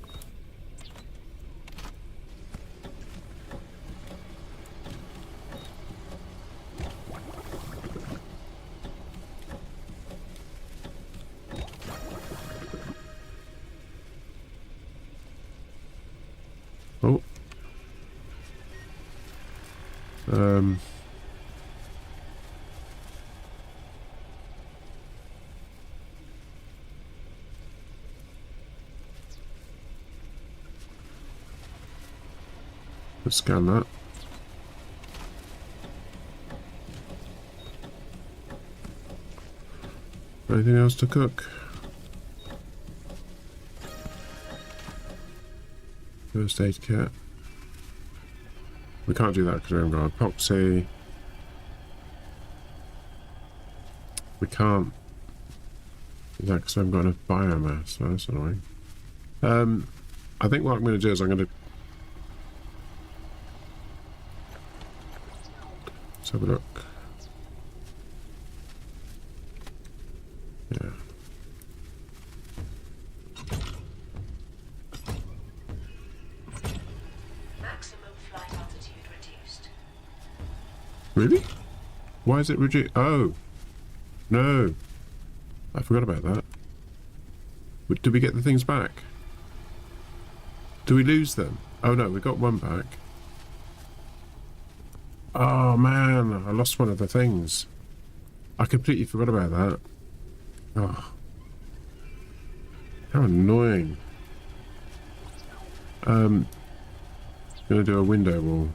A: Oh. Let's scan that. Anything else to cook? First aid kit. We can't do that because we haven't got epoxy. We can't do that because we haven't got enough biomass. So that's annoying. I think what I'm going to do is I'm going to... Let's have a look. Yeah.
B: Maximum flight altitude reduced.
A: Really? Why is it reduced? Oh. No. I forgot about that. Did we get the things back? Do we lose them? Oh no, we got one back. Oh man, I lost one of the things. I completely forgot about that. Oh. How annoying. Gonna do a window wall.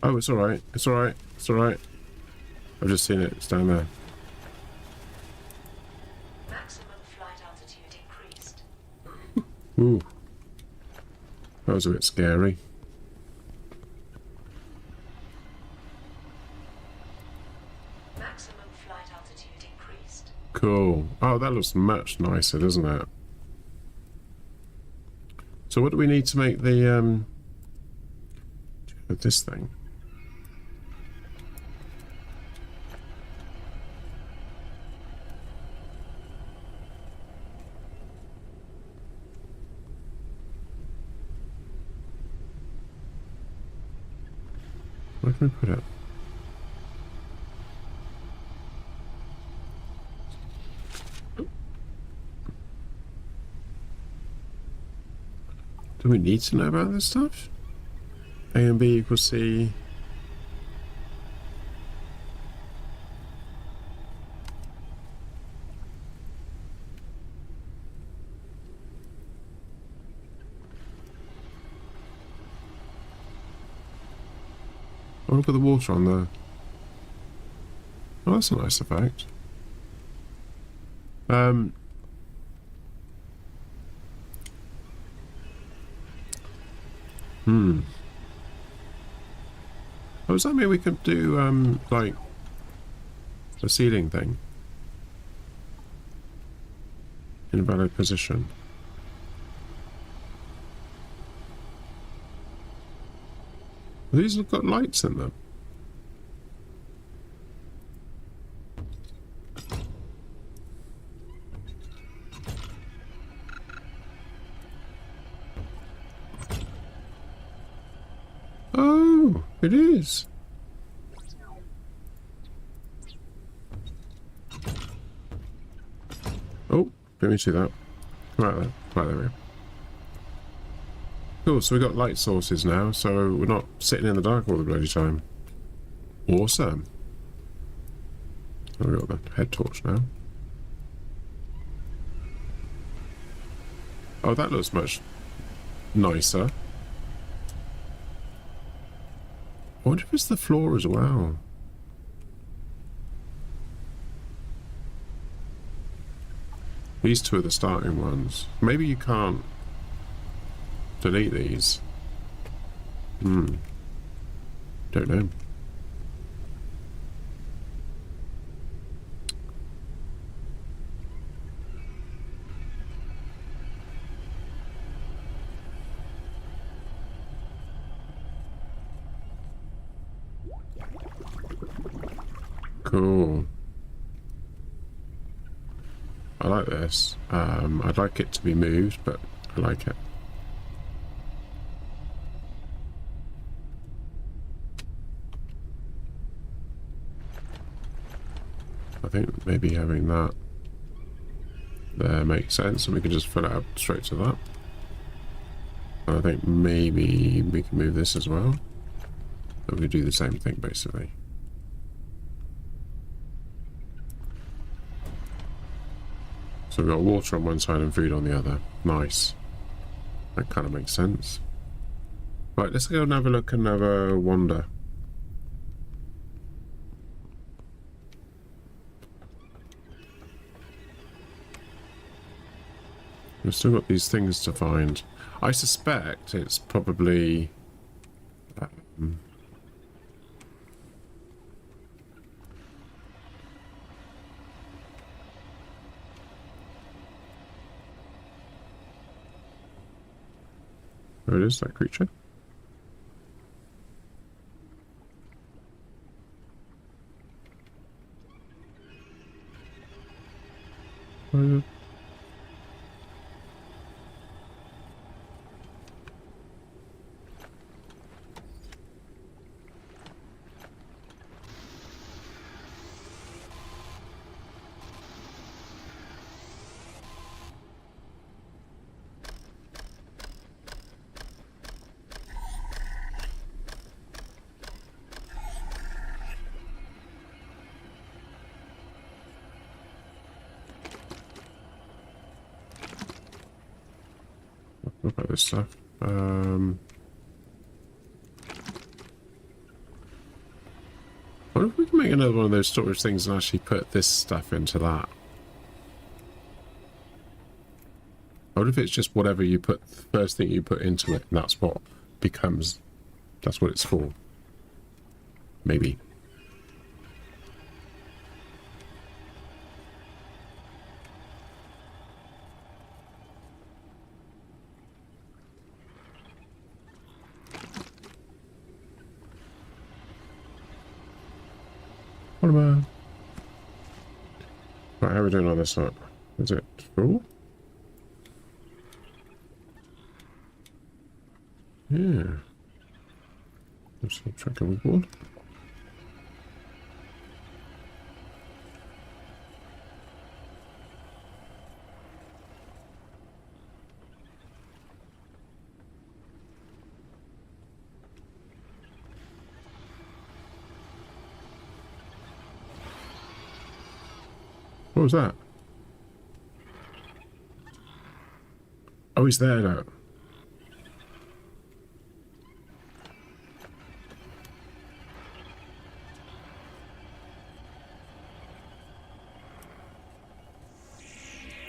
A: Oh, it's alright. It's alright. It's alright. I've just seen it. It's down there.
B: Maximum flight altitude increased.
A: Ooh. That was a bit scary.
B: Maximum flight altitude increased.
A: Cool. Oh, that looks much nicer, doesn't it? So what do we need to make the, this thing? Where can we put it? Do we need to know about this stuff? A and B equals C. I want to put the water on there. Oh, that's a nice effect. Oh, does that mean we could do, like, a ceiling thing? In a valid position. These have got lights in them. Oh, it is. Oh, let me see that. Come out there. Right, there we go. Cool, so we've got light sources now, so we're not sitting in the dark all the bloody time. Awesome. We've got the head torch now. Oh, that looks much nicer. I wonder if it's the floor as well. These two are the starting ones. Maybe you can't delete these. Don't know. Cool. I like this. I'd like it to be moved, but I like it. I think maybe having that there makes sense, and we can just fill it up straight to that. And I think maybe we can move this as well. But we do the same thing basically. So we've got water on one side and food on the other. Nice. That kind of makes sense. Right, let's go and have a look and have a wander. We've still got these things to find. I suspect it's probably... Where is that creature? Where is it? What about this stuff? I wonder if we can make another one of those storage things and actually put this stuff into that. I wonder if it's just whatever you put, the first thing you put into it, and that's what becomes, that's what it's for. Maybe. What about... Right, how are we doing on this side? Is it full? Yeah. Let's check on the board. What was that? Oh, he's there now.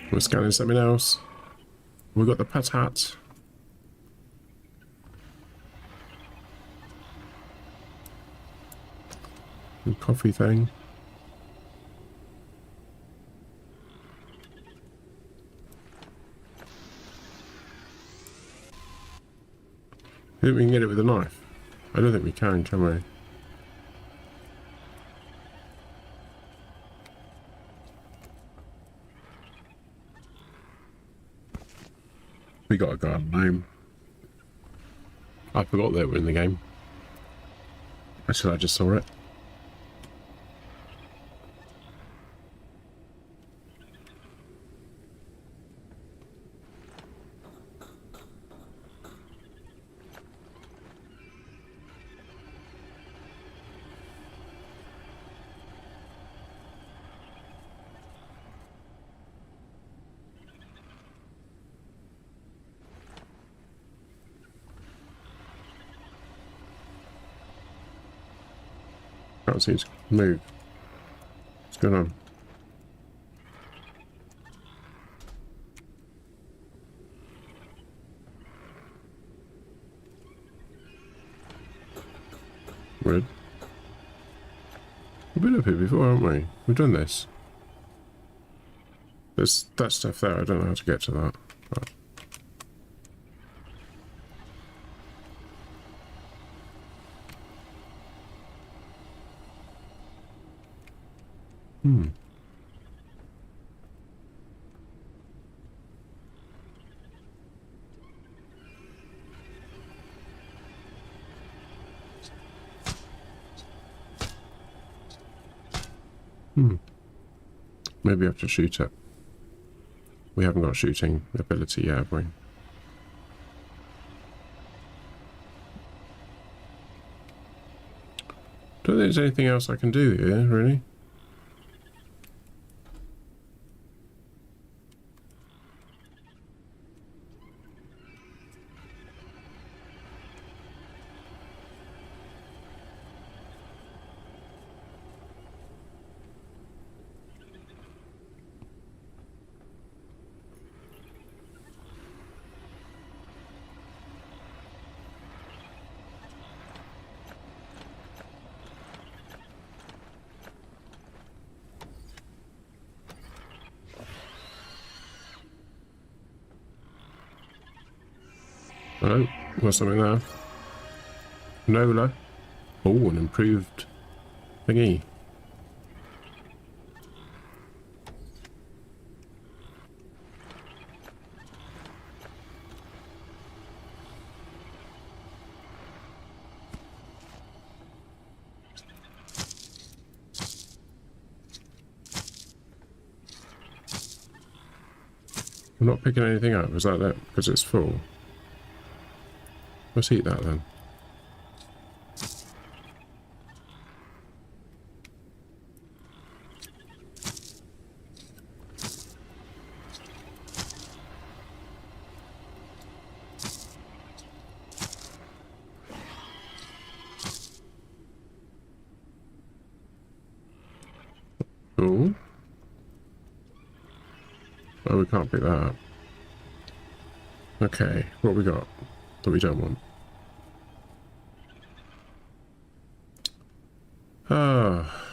A: We're scanning something else. We got the patat. The coffee thing. I think we can get it with a knife. I don't think we can we? We got a garden gnome. I forgot they were in the game. Actually, I just saw it. Can't see it move. What's going on? Weird. We've been up here before, haven't we? We've done this. There's that stuff there. I don't know how to get to that. But... Maybe I have to shoot it. We haven't got shooting ability yet, have we? Don't think there's anything else I can do here, really. Oh, got something there. Nola. Oh, an improved thingy. I'm not picking anything up, is that it? Because it's full. Let's eat that then. Cool. Oh, we can't pick that up. Okay, what we got that we don't want? Ah.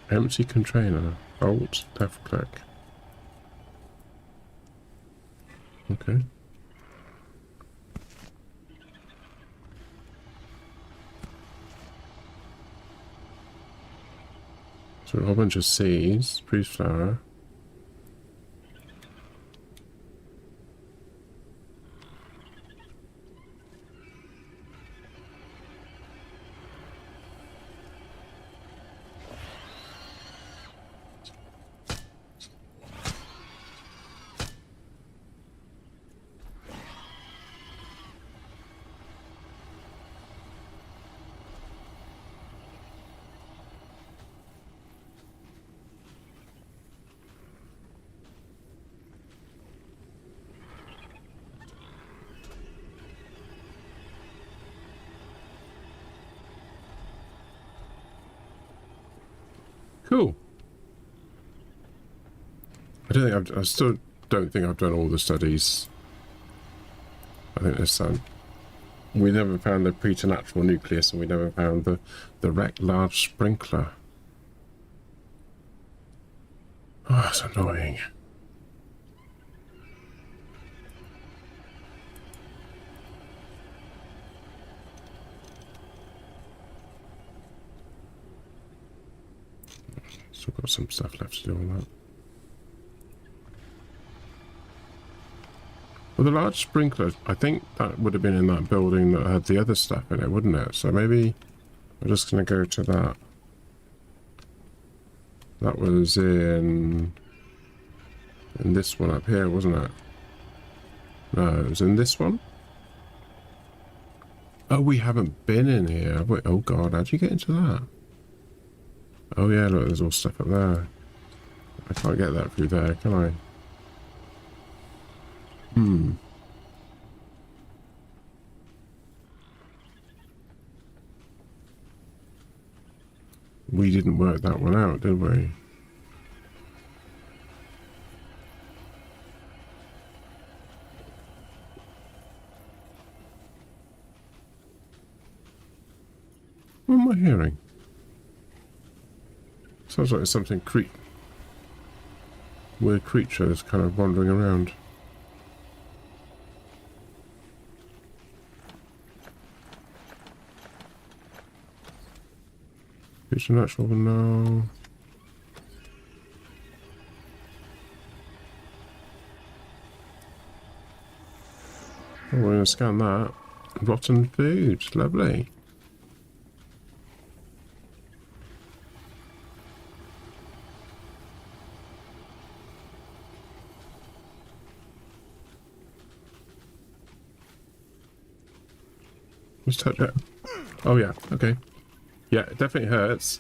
A: Empty container. Alt, left click. Okay. So a whole bunch of seeds, priest flower. Cool. I still don't think I've done all the studies. I think there's some. We never found the preternatural nucleus, and we never found the wrecked large sprinkler. Oh, it's annoying. Still got some stuff left to do on that. Well, the large sprinkler, I think that would have been in that building that had the other stuff in it, wouldn't it? So maybe I'm just going to go to that. That was in this one up here, wasn't it? No, it was in this one. Oh, we haven't been in here, have we? Oh god, how'd you get into that? Oh yeah, look, there's all stuff up there. I can't get that through there, can I? Hmm. We didn't work that one out, did we? What am I hearing? Sounds like something weird creature that's kind of wandering around. It's a natural, no. Oh, we're going to scan that. Rotten food, lovely. Let's touch it. Oh yeah, okay. Yeah, it definitely hurts.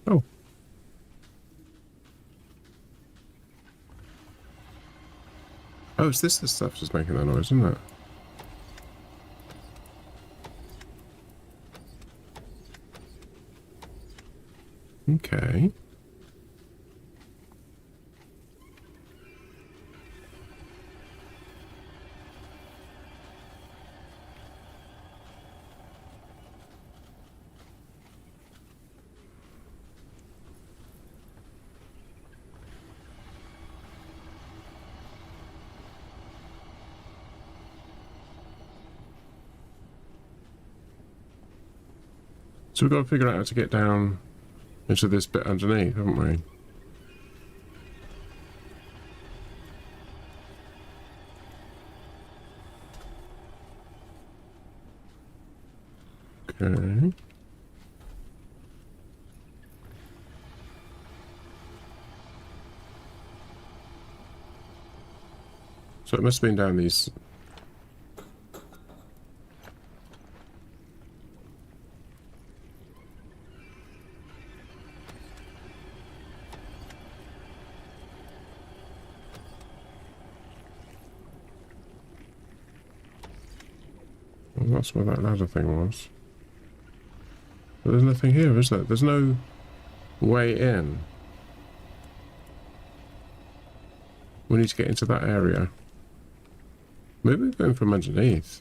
A: Oh. Oh, it's this stuff just making that noise, isn't it? Okay. So we've got to figure out how to get down into this bit underneath, haven't we? Okay. So it must have been down these. Well, that's where that ladder thing was. But there's nothing here, is there? There's no way in. We need to get into that area. Maybe we're going from underneath.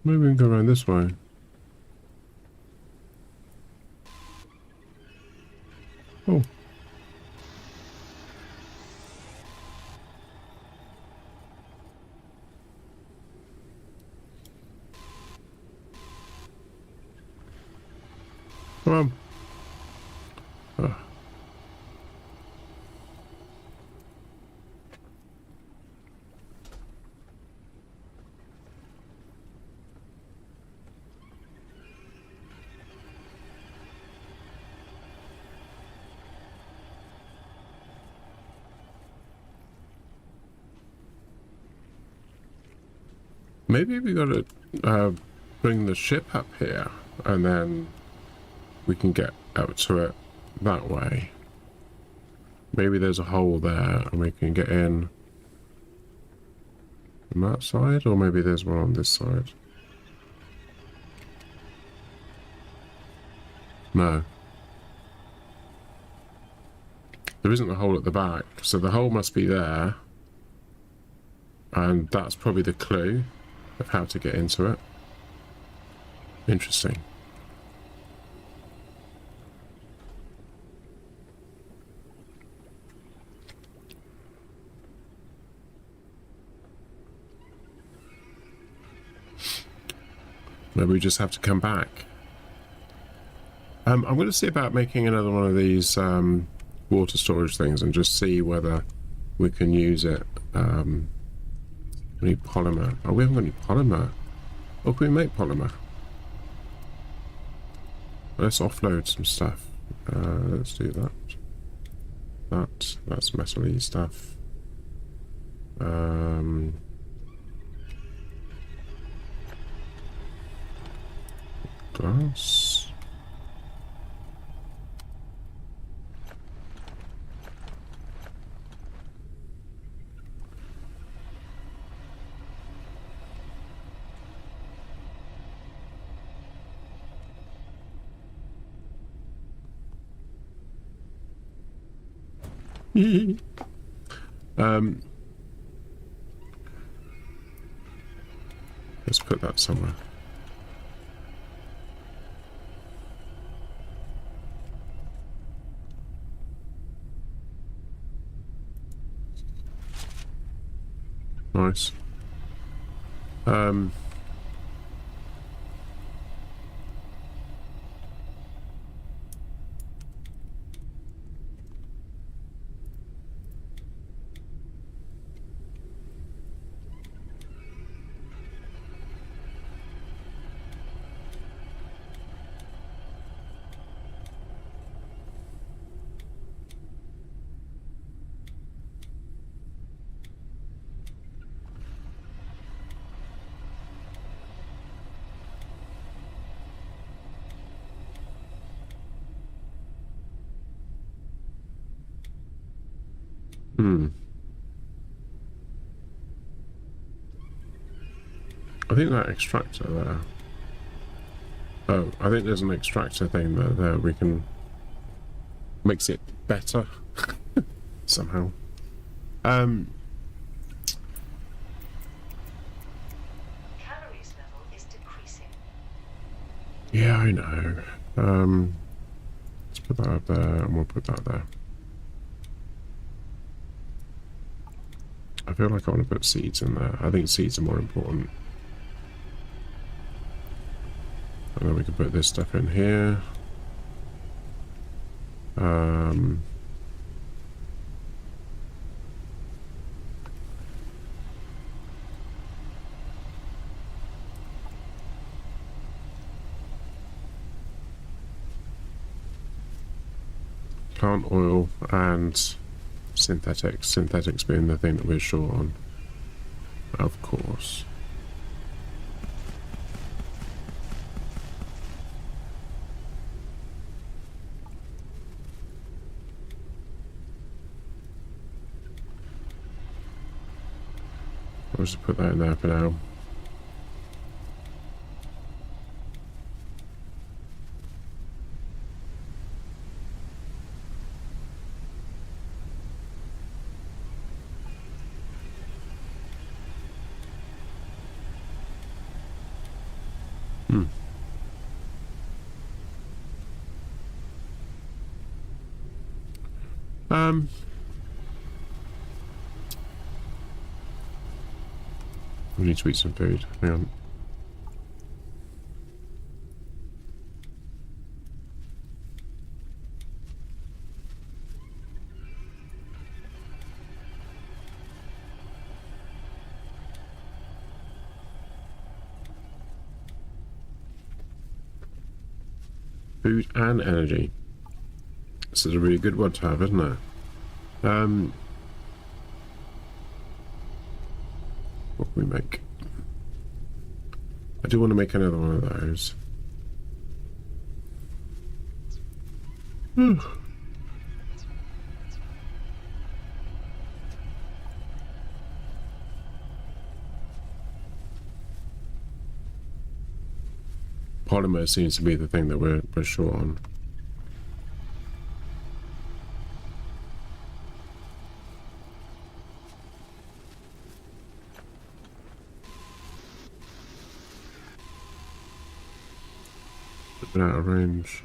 A: Maybe we can go around this way. Oh. Come on. Oh. Maybe we got to bring the ship up here, and then we can get out to it that way. Maybe there's a hole there, and we can get in on that side, or maybe there's one on this side. No. There isn't a hole at the back, so the hole must be there. And that's probably the clue of how to get into it. Interesting. Maybe we just have to come back. I'm going to see about making another one of these water storage things and just see whether we can use it. We need polymer. Oh, we haven't got any polymer. Oh, can we make polymer? Let's offload some stuff. Let's do that. That's metal-y stuff. Glass. Let's put that somewhere. Nice. I think that extractor there. Oh, I think there's an extractor thing there we can makes it better somehow.
B: Calories level is decreasing.
A: Yeah, I know. Let's put that up there, and we'll put that there. I feel like I want to put seeds in there. I think seeds are more important. And then we can put this stuff in here. Plant oil and synthetics. Synthetics being the thing that we're short on. Of course. I'll just put that in there for now. We need to eat some food. Hang on. Food and energy. This is a really good one to have, isn't it? What can we make? I do want to make another one of those. Polymer seems to be the thing that we're short on. Been out of range.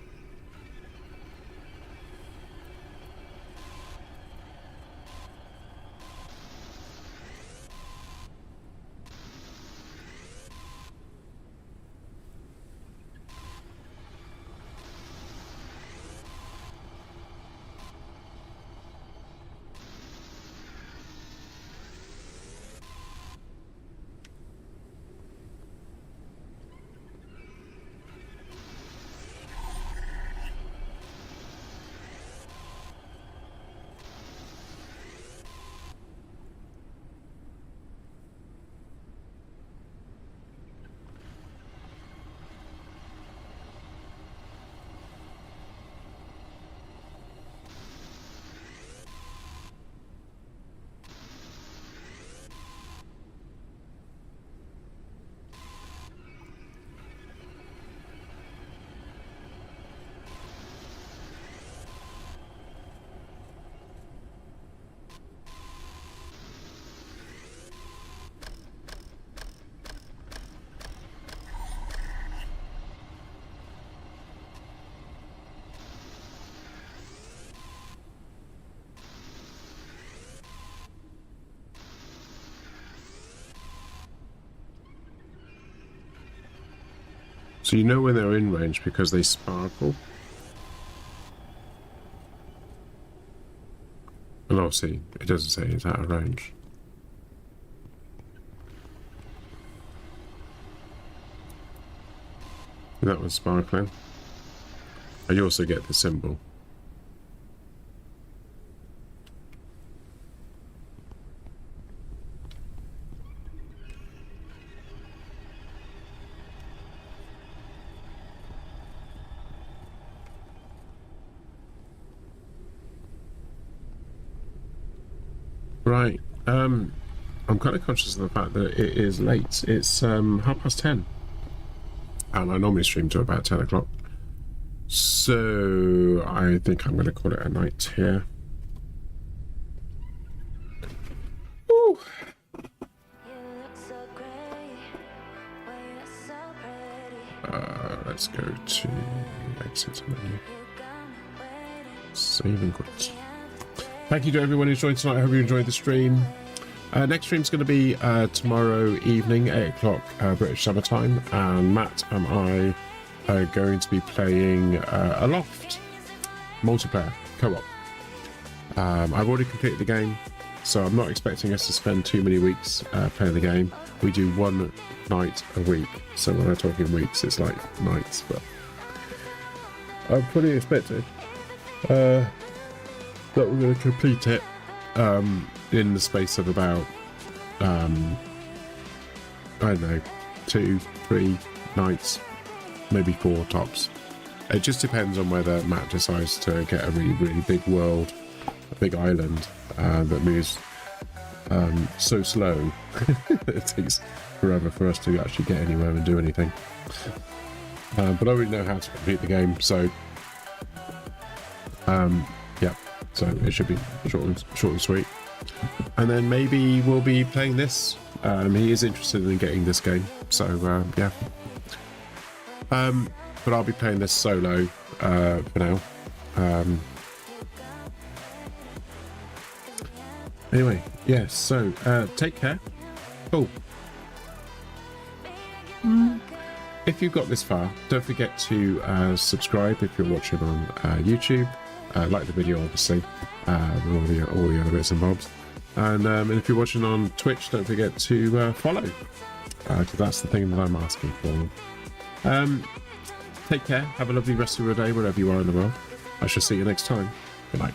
A: So you know when they're in range because they sparkle. And obviously, it doesn't say it's out of range. That was sparkling. And you also get the symbol. Right. I'm kind of conscious of the fact that it is late. It's 10:30. And I normally stream to about 10 o'clock. So I think I'm going to call it a night here. Ooh. Let's go to exit menu. Save and quit. Thank you to everyone who's joined tonight. I hope you enjoyed the stream. Next stream's going to be tomorrow evening, 8 o'clock British Summer Time, and Matt and I are going to be playing Aloft multiplayer co-op. I've already completed the game, so I'm not expecting us to spend too many weeks playing the game. We do one night a week, so when I'm talking weeks, it's like nights, but I'm fully expecting that we're going to complete it in the space of about I don't know, 2-3 nights, maybe 4 tops. It just depends on whether Matt decides to get a really big world, a big island that moves so slow it takes forever for us to actually get anywhere and do anything. But I already know how to complete the game, so yeah, so it should be short and sweet. And then maybe we'll be playing this. He is interested in getting this game, so yeah. But I'll be playing this solo for now. Anyway, yes, so take care. Oh. If you've got this far, don't forget to subscribe if you're watching on YouTube. Like the video, obviously, with all the other bits and bobs. And if you're watching on Twitch, don't forget to follow, because that's the thing that I'm asking for. Take care. Have a lovely rest of your day, wherever you are in the world. I shall see you next time. Good night.